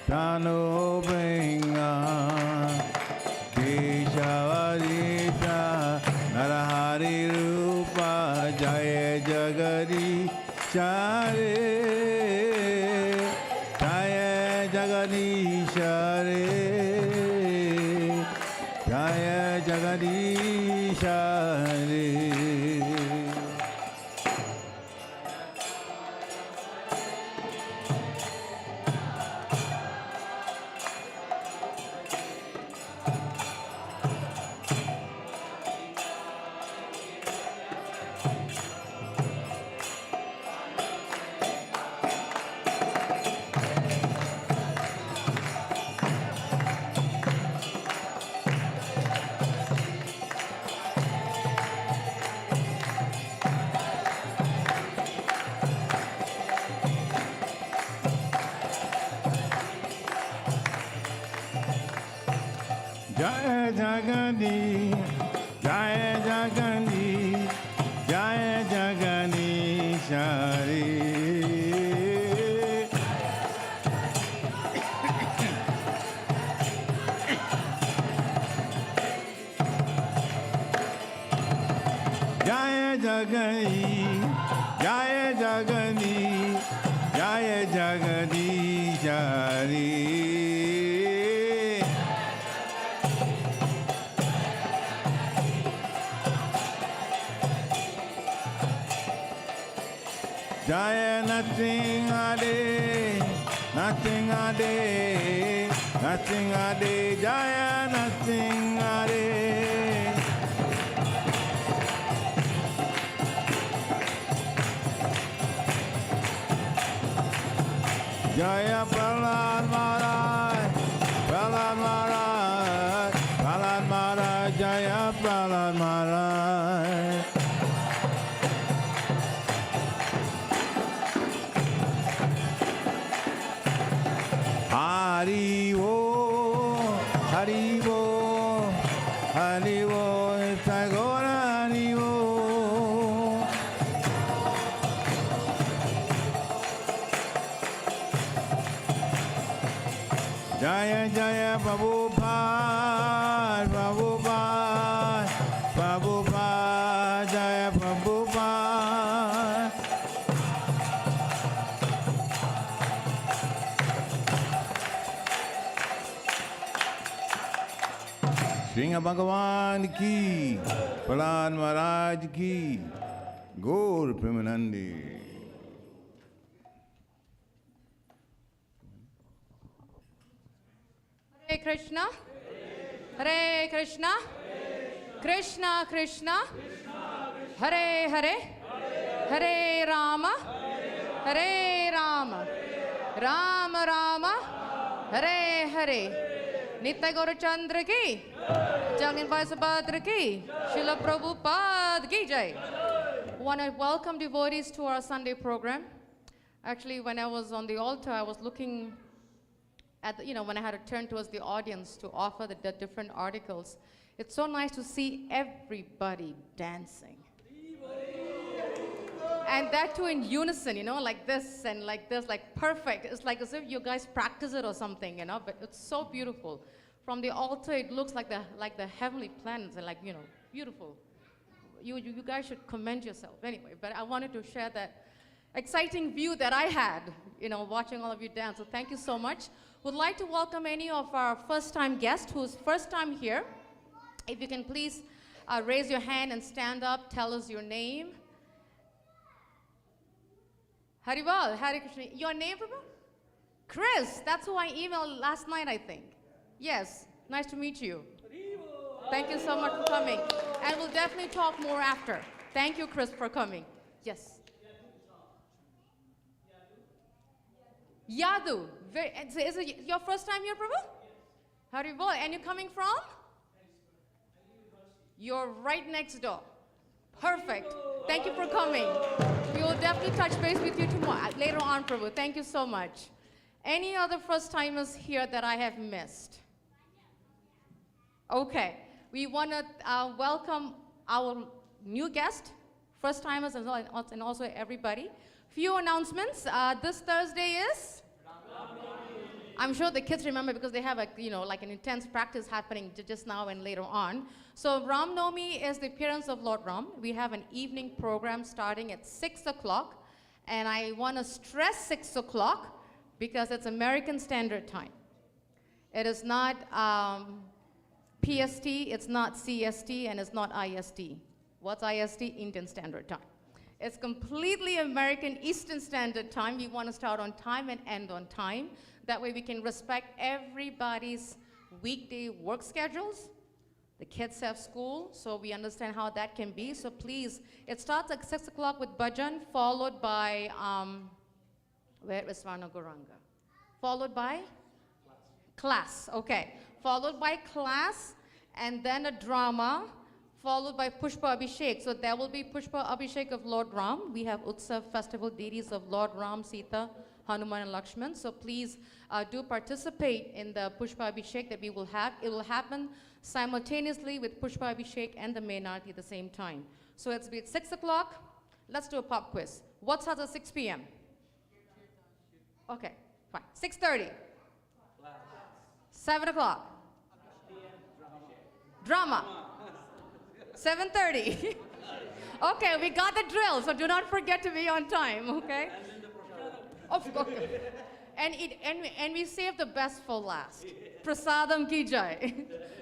Tano Benga Keshavarita Narahari Rupa Jaya Jagadi Share Jaya Jagadishare Jaya Jagadishare Jaya Jagani, Jaya Jagani, Jaya Jagani Shari. Jaya Jagani, Jaya Jagani, Jaya Jagani Shari. Jaya nothing a day, nothing a day, nothing a day, Jaya nothing a day. Jaya Prahlad Maharaj, Prahlad Maharaj, Prahlad Maharaj, Jaya Prahlad Maharaj. Hari Bo, Hari Bo, Hari Bo, Tagore Hari Bo. Jaya Jaya Prabhupada, Prabhupada, Prabhupada, Jaya Prabhupada. Sringa Bhagavan ki, Prahlad Maharaj ki, Gaur Premanandi. Hare Krishna, Hare Krishna, Krishna Krishna, Hare Hare, Hare Rama, Hare Rama, Rama Rama, Hare Hare. Nitya Gaura Chandra ki, Jalin Bhai Subhadra ki, Srila Prabhupada ki jai. Want to welcome devotees to our Sunday program. Actually, when I was on the altar, I was looking at when I had to turn towards the audience to offer the different articles. It's so nice to see everybody dancing. And that too in unison, like this and like this, like perfect. It's like as if you guys practice it or something, but it's so beautiful. From the altar, it looks like the heavenly planets and beautiful. You guys should commend yourself anyway, but I wanted to share that exciting view that I had, watching all of you dance. So thank you so much. Would like to welcome any of our first-time guests who's first time here. If you can please raise your hand and stand up, tell us your name. Haribal, Hare Krishna. Your name, Prabhu? Chris. That's who I emailed last night, I think. Yes. Nice to meet you. Thank you so much for coming. And we'll definitely talk more after. Thank you, Chris, for coming. Yes. Yadu. Is it your first time here, Prabhu? Haribal. And you're coming from? You're right next door. Perfect. Thank you for coming. We will definitely touch base with you tomorrow, later on, Prabhu. Thank you so much. Any other first-timers here that I have missed? Okay. We want to welcome our new guest, first-timers, and also everybody. Few announcements. This Thursday is? I'm sure the kids remember because they have like an intense practice happening just now and later on. So Ram Navami is the appearance of Lord Ram. We have an evening program starting at 6 o'clock. And I want to stress 6 o'clock because it's American Standard Time. It is not PST, it's not CST, and it's not IST. What's IST? Indian Standard Time. It's completely American Eastern Standard Time. We want to start on time and end on time. That way we can respect everybody's weekday work schedules. The kids have school, so we understand how that can be. So please, it starts at 6 o'clock with bhajan, followed by, where is Vana Goranga? Followed by? Class, okay. Followed by class, and then a drama, followed by Pushpa Abhishek. So there will be Pushpa Abhishek of Lord Ram. We have Utsav festival deities of Lord Ram, Sita, Hanuman and Lakshman. So please do participate in the Pushpa Abhishek that we will have. It will happen simultaneously with Pushpa Abhishek and the main aarti at the same time. So it's be at 6 o'clock. Let's do a pop quiz. What starts at 6 p.m.? Okay, fine. 6:30. 7 o'clock. Drama. 7:30. Okay, we got the drill, so do not forget to be on time, okay? Of course. And we save the best for last. Prasadam ki jai.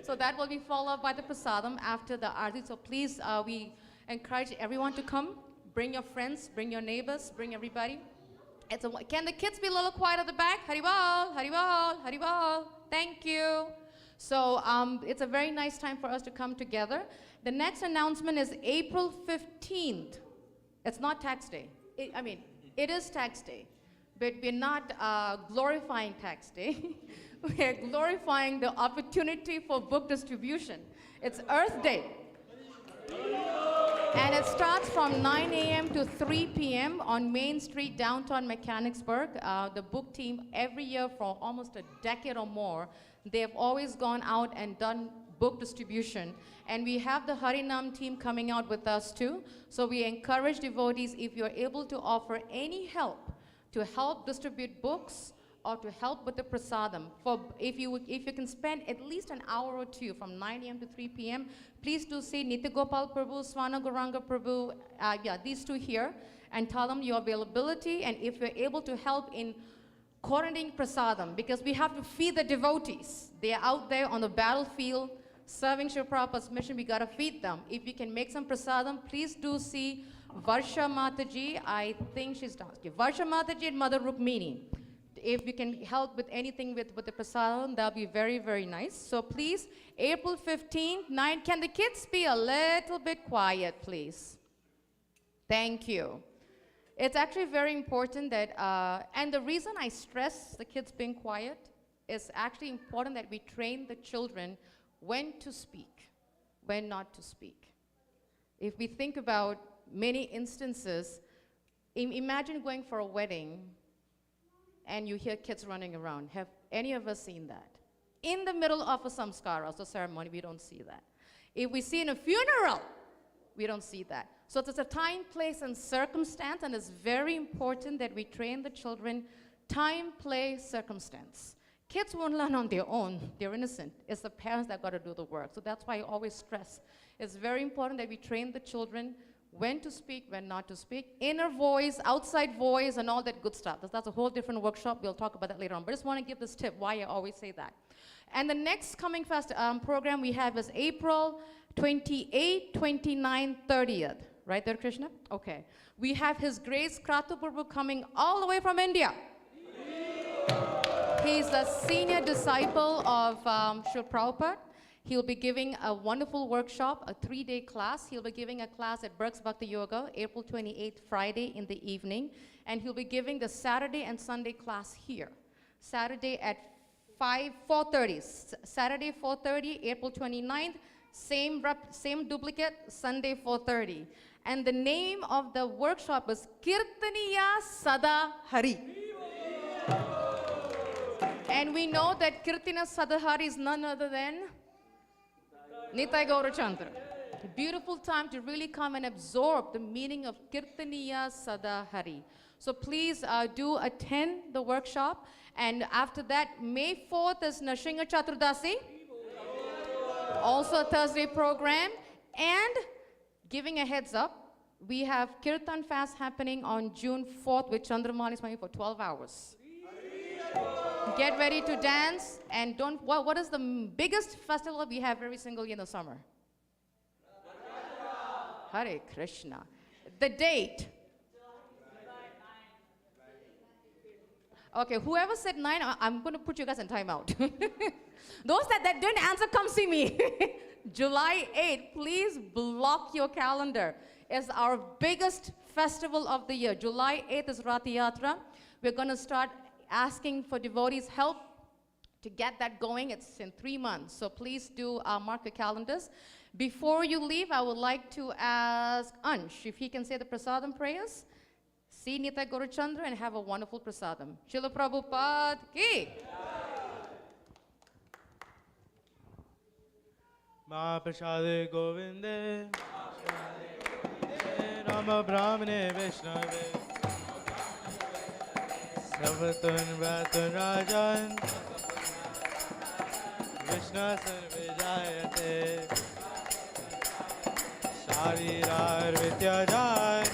So that will be followed by the prasadam after the aarti. So please, we encourage everyone to come. Bring your friends, bring your neighbors, bring everybody. Can the kids be a little quiet at the back? Haribol, Haribol, Haribol. Thank you. So it's a very nice time for us to come together. The next announcement is April 15th. It's not tax day. It is tax day, but we're not glorifying tax day. We're glorifying the opportunity for book distribution. It's Earth Day. And it starts from 9 a.m. to 3 p.m. on Main Street, downtown Mechanicsburg. The book team, every year for almost a decade or more, they have always gone out and done book distribution. And we have the Harinam team coming out with us too. So we encourage devotees, if you're able to offer any help to help distribute books or to help with the prasadam, if you can spend at least an hour or two from 9 a.m. to 3 p.m., please do see Nitya Gopal Prabhu, Swana Goranga Prabhu, these two here, and tell them your availability, and if you're able to help in coordinating prasadam, because we have to feed the devotees. They are out there on the battlefield serving Shri Prabhupada's mission. We got to feed them. If you can make some prasadam, please do see Varsha Mataji. I think she's down. Varsha Mataji and Mother Rukmini. If you can help with anything with the prasadam, that'll be very, very nice. So please, April 15th, 9, can the kids be a little bit quiet, please? Thank you. It's actually very important that, and the reason I stress the kids being quiet is actually important that we train the children when to speak, when not to speak. If we think about many instances, imagine going for a wedding and you hear kids running around. Have any of us seen that? In the middle of a samskara, so ceremony, we don't see that. If we see in a funeral, we don't see that. So there's a time, place, and circumstance, and it's very important that we train the children time, place, circumstance. Kids won't learn on their own. They're innocent. It's the parents that got to do the work. So that's why I always stress. It's very important that we train the children when to speak, when not to speak, inner voice, outside voice, and all that good stuff. That's a whole different workshop. We'll talk about that later on. But I just want to give this tip, why I always say that. And the next coming program we have is April 28, 29, 30th. Right there, Krishna? Okay. We have His Grace Kratu Prabhu coming all the way from India. He's a senior disciple of Srila Prabhupada. He'll be giving a wonderful workshop, a 3-day class. He'll be giving a class at Berks Bhakti Yoga, April 28th, Friday in the evening. And he'll be giving the Saturday and Sunday class here. Saturday at 4:30. Saturday 4:30, April 29th, same duplicate, Sunday 4:30. And the name of the workshop is Kirtaniya Sada Hari. And we know that Kirtaniya Sada Hari is none other than Nitai Gaurachandra. Beautiful time to really come and absorb the meaning of Kirtaniya Sada Hari. So please do attend the workshop. And after that, May 4th is Nrsimha Chaturdasi. Also a Thursday program. And giving a heads up, we have Kirtan Fast happening on June 4th with Chandramali Swami for 12 hours. Get ready to dance, and what is the biggest festival we have every single year in the summer? Hare Krishna. The date. Okay, whoever said 9, I'm going to put you guys in timeout. Those that didn't answer, come see me. July 8th, please block your calendar. It's our biggest festival of the year. July 8th is Rath Yatra. We're going to start asking for devotees' help to get that going. It's in 3 months. So please do mark your calendars. Before you leave, I would like to ask Ansh if he can say the prasadam prayers. See Nita Guruchandra and have a wonderful prasadam. Srila Prabhupada ki. Mahapashade Govinde, Rama Brahmane Vishnave, Savatun Vatun Rajan, Vishnasan Vijayate, Sharirar Vityajan,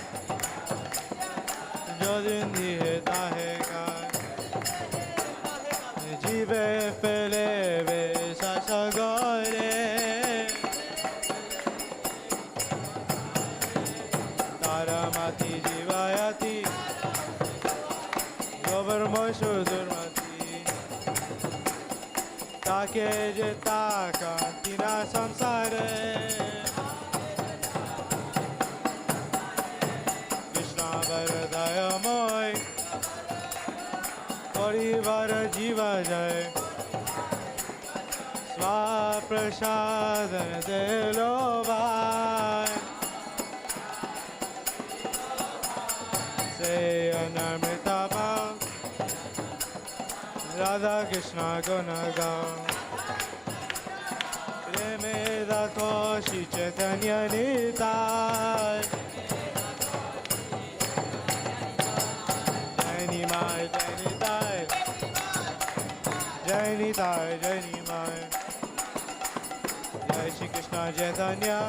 Jodindhi Hitaheka, Jive Feleve Sashagore. Taramati Jivayati Govarmoshu Durmati Take Jeta Kantina Samsare Krishna Varadaya Moy Parivara Jiva Jai Swaprasadan Delo Vai Say Anamrita Bhav Radha Krishna Gunagam Preme Dato Shri Chaitanya Nitai Jai Nimai Jai Nitai Jai Nitai Jai Nimai Jai Shri Krishna Chaitanya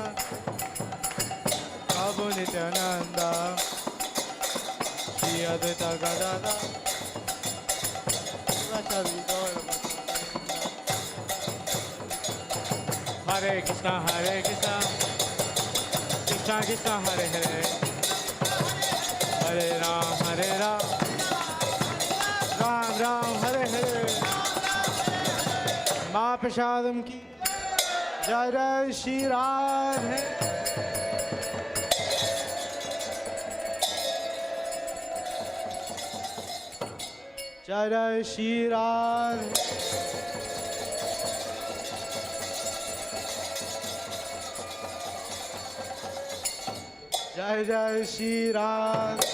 Prabhu Nityananda Shri Advaita Gadada Hare Krishna Hare Krishna Krishna Krishna Hare Hare Hare Ram Ram Ram Hare Hare Mahaprasadam ki Jai Jai Shri Radhe Jai Jai Shri Radhe Jai Jai Shri Radhe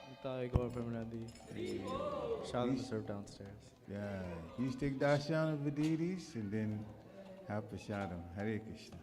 Nitai Gaur Premanandi Shadam to serve downstairs. Yeah, you take darshan of Vididis and then have prasadam. Hare Krishna.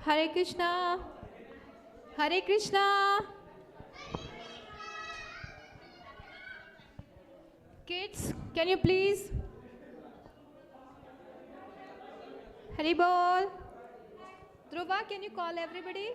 Hare Krishna. Hare Krishna. Kids, can you please? Hari Bol. Dhruva, can you call everybody?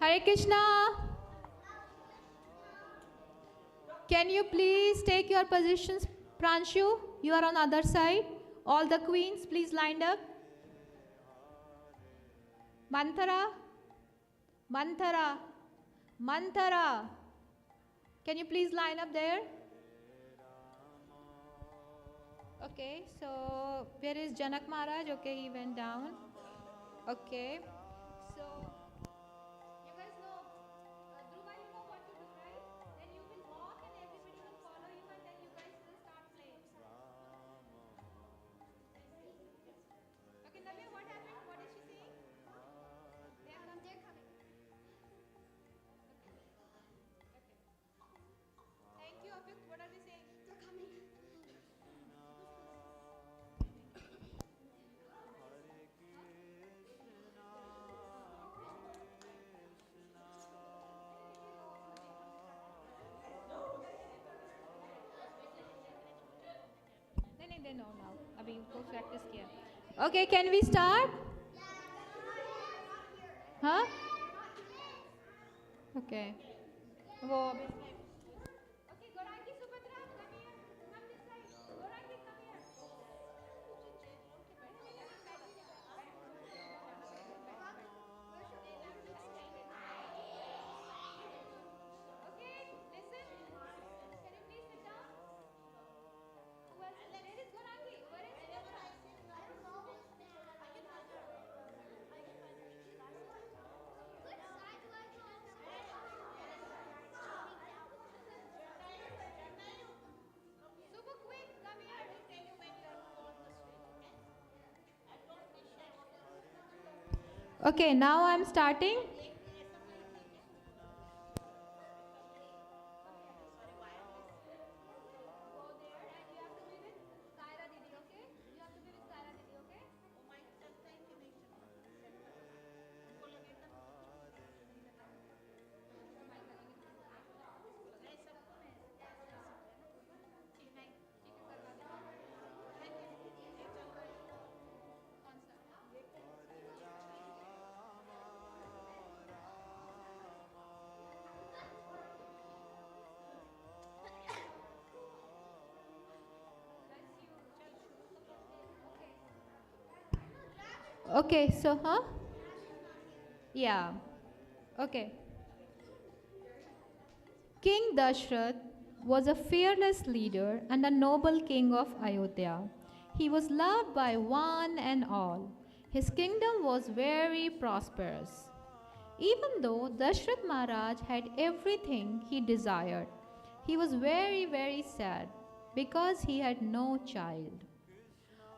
Hare Krishna. Can you please take your positions, Pranshu? You are on other side. All the queens, please lined up. Manthara, Manthara, Manthara. Can you please line up there? Okay, so where is Janak Maharaj? Okay, he went down. Okay, so you guys know, Dhruva, you know what to do, right? Then you will walk and everybody will follow you and then you guys will start playing. Okay, Navya, what happened? What is she saying? They're coming. Thank you, Abhyuk. What are they saying? They're coming. They know now. Abhi usko practice kiya. Okay, can we start? Huh? Okay. वो अभी Okay, Goraki, Subhadra, come here. Come this side. Goraki, come here. Okay, listen. Can you please sit down? Who else? Where is Goraki? Where is Subhadra? I don't know. Super quick, come here. I will tell you when you are on the stage. Okay, now I'm starting. Okay, so, Yeah. Okay. King Dashrath was a fearless leader and a noble king of Ayodhya. He was loved by one and all. His kingdom was very prosperous. Even though Dashrath Maharaj had everything he desired, he was very, very sad because he had no child.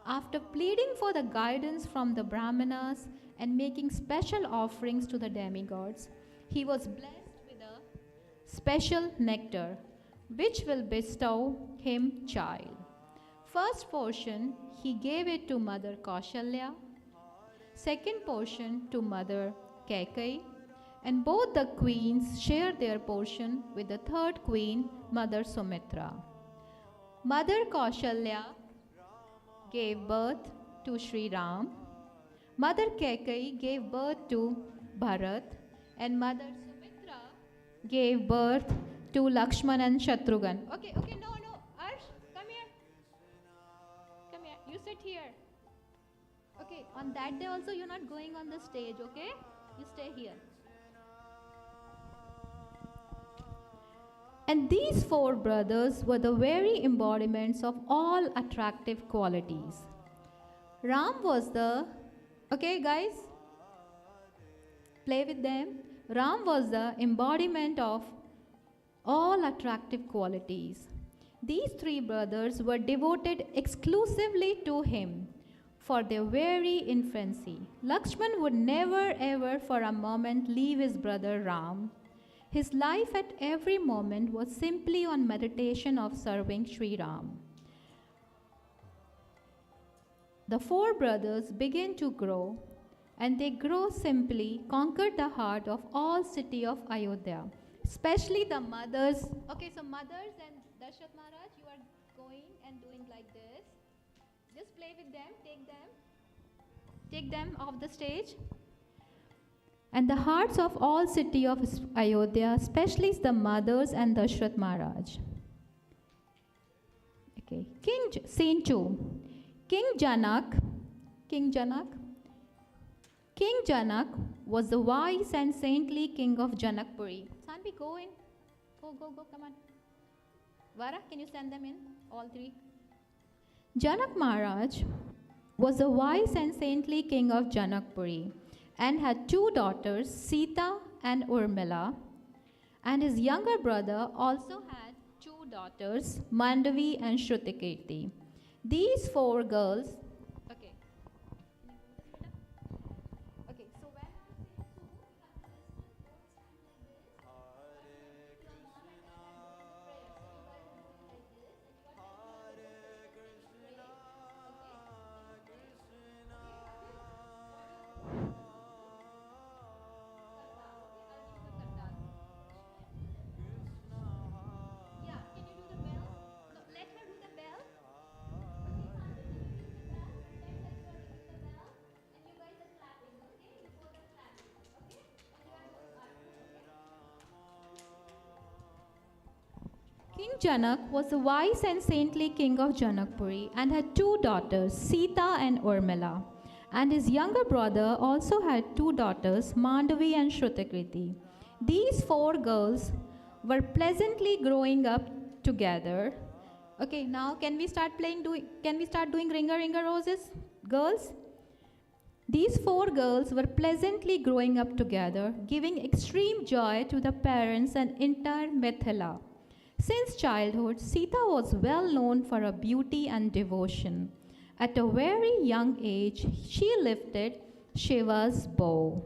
After pleading for the guidance from the Brahmanas and making special offerings to the demigods, he was blessed with a special nectar, which will bestow him child. First portion, he gave it to Mother Kaushalya, second portion to Mother Kaikai, and both the queens shared their portion with the third queen, Mother Sumitra. Mother Kaushalya gave birth to Sri Ram, Mother Kaikai gave birth to Bharat, and Mother Sumitra gave birth to Lakshman and Shatrughan. Okay, no, Arsh, come here. Come here, you sit here. Okay, on that day also you're not going on the stage, okay? You stay here. And these four brothers were the very embodiments of all attractive qualities. Ram was the, okay guys, play with them. Ram was the embodiment of all attractive qualities. These three brothers were devoted exclusively to him for their very infancy. Lakshman would never ever for a moment leave his brother Ram. His life at every moment was simply on meditation of serving Sri Ram. The four brothers began to grow, and they grow simply conquered the heart of all city of Ayodhya, especially the mothers. Okay, so mothers and Dashrath Maharaj, you are going and doing like this. Just play with them, take them off the stage. And the hearts of all city of Ayodhya, especially the mothers and Dashrath Maharaj. Okay, Scene 2. King Janak, King Janak, King Janak was the wise and saintly king of Janakpuri. Sanvi, go in. Go, come on. Vara, can you send them in? All three. Janak Maharaj was the wise and saintly king of Janakpuri and had two daughters, Sita and Urmila. And his younger brother also had two daughters, Mandavi and Shrutikirti. These four girls. Okay. Okay, so when I say two, we have to listen all the time like this. Hare Krishna. Yeah, can you do the bell? No, let her do the bell. King Janak was a wise and saintly king of Janakpuri and had two daughters, Sita and Urmila. And his younger brother also had two daughters, Mandavi and Shrutikirti. These four girls were pleasantly growing up together. Okay, now can we start doing Ringer Ringer Roses? Girls? These four girls were pleasantly growing up together, giving extreme joy to the parents and entire Mithila. Since childhood, Sita was well known for her beauty and devotion. At a very young age, she lifted Shiva's bow.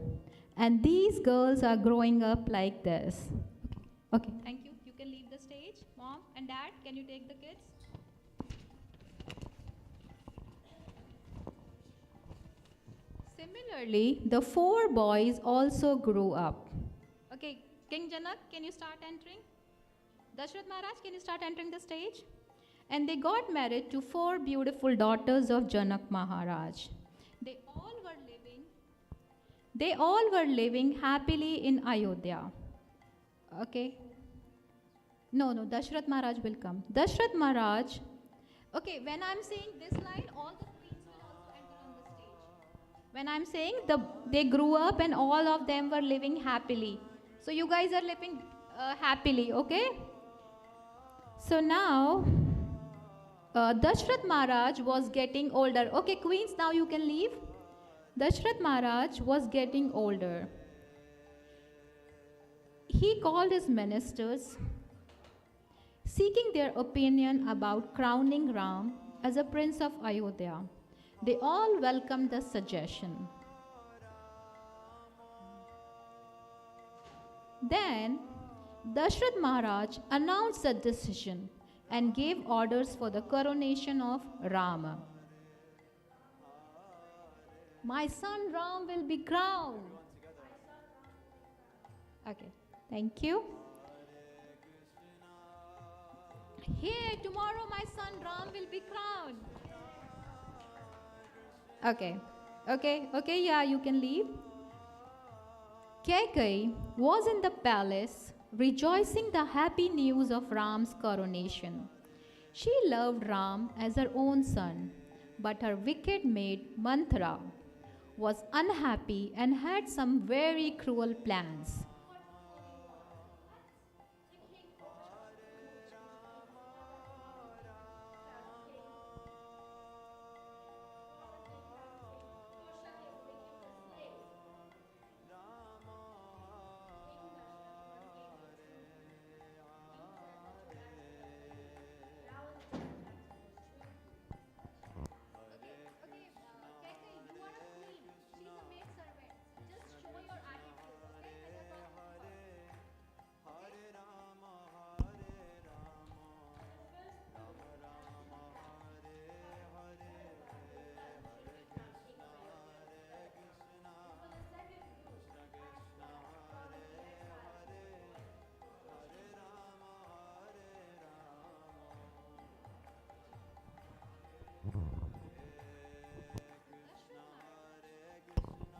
And these girls are growing up like this. Okay, thank you. You can leave the stage. Mom and Dad, can you take the kids? Similarly, the four boys also grew up. Okay, King Janak, can you start entering? Dashrath Maharaj, can you start entering the stage? And they got married to four beautiful daughters of Janak Maharaj. They all were living happily in Ayodhya. Okay. No, Dashrath Maharaj will come. Dashrath Maharaj, okay, when I'm saying this line, all the queens will also enter on the stage. When I'm saying they grew up and all of them were living happily. So you guys are living happily, okay? So now, Dashrath Maharaj was getting older. Okay, queens, now you can leave. Dashrath Maharaj was getting older. He called his ministers, seeking their opinion about crowning Ram as a prince of Ayodhya. They all welcomed the suggestion. Then, Dashrath Maharaj announced the decision and gave orders for the coronation of Rama. My son Ram will be crowned. Okay, thank you. Here, tomorrow my son Ram will be crowned. Okay, yeah, you can leave. Kaikai was in the palace rejoicing the happy news of Ram's coronation. She loved Ram as her own son, but her wicked maid Manthara was unhappy and had some very cruel plans.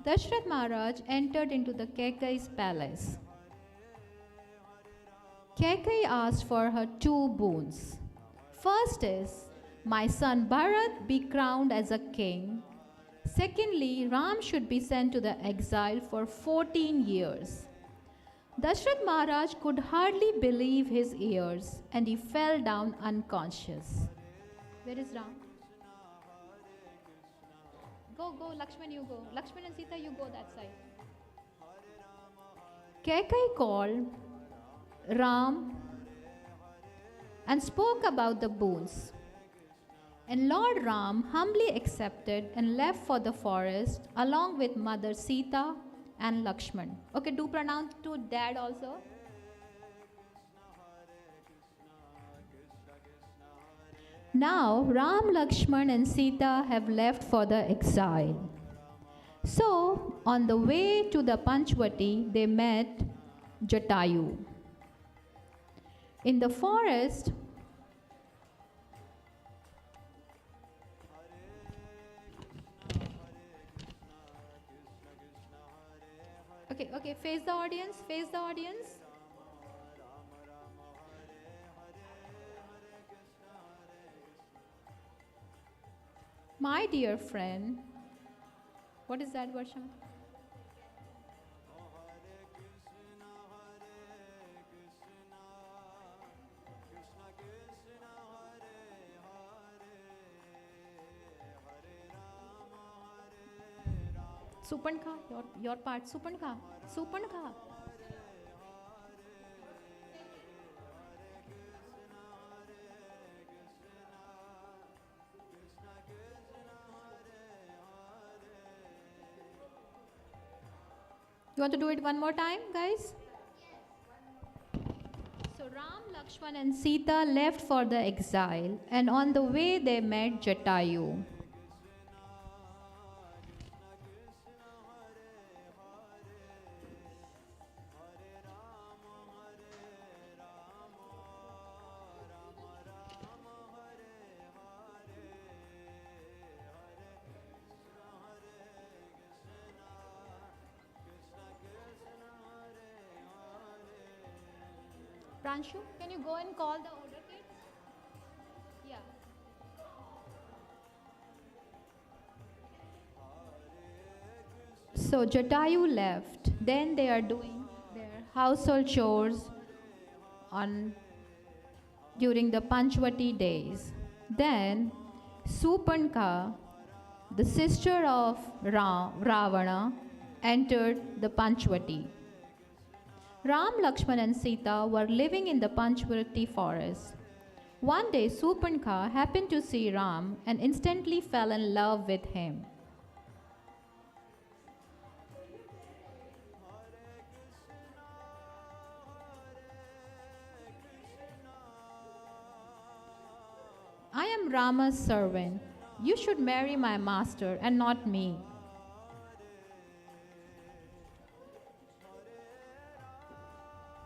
Dashrath Maharaj entered into the Kaikai's palace. Kaikai asked for her two boons. First is My son Bharat be crowned as a king. Secondly, Ram should be sent to the exile for 14 years. Dashrath Maharaj could hardly believe his ears and he fell down unconscious. Where is Ram? Go, Lakshman, you go. Lakshman and Sita, you go that side. Kekai called Ram and spoke about the boons. And Lord Ram humbly accepted and left for the forest along with Mother Sita and Lakshman. Okay, do pronounce to dad also. Now Ram, Lakshman and Sita have left for the exile. So on the way to the Panchvati, they met Jatayu. In the forest, okay, face the audience, face the audience. My dear friend, what is that, Varsham? Supanka, your part, Supanka. You want to do it one more time, guys? So Ram, Lakshman and Sita left for the exile, and on the way they met Jatayu. Pranshu, can you go and call the older kids? Yeah. So Jatayu left. Then they are doing their household chores during the Panchvati days. Then Supanka, the sister of Ravana, entered the Panchvati. Ram, Lakshman and Sita were living in the Panchvati forest. One day Supanka happened to see Ram and instantly fell in love with him. I am Rama's servant. You should marry my master and not me.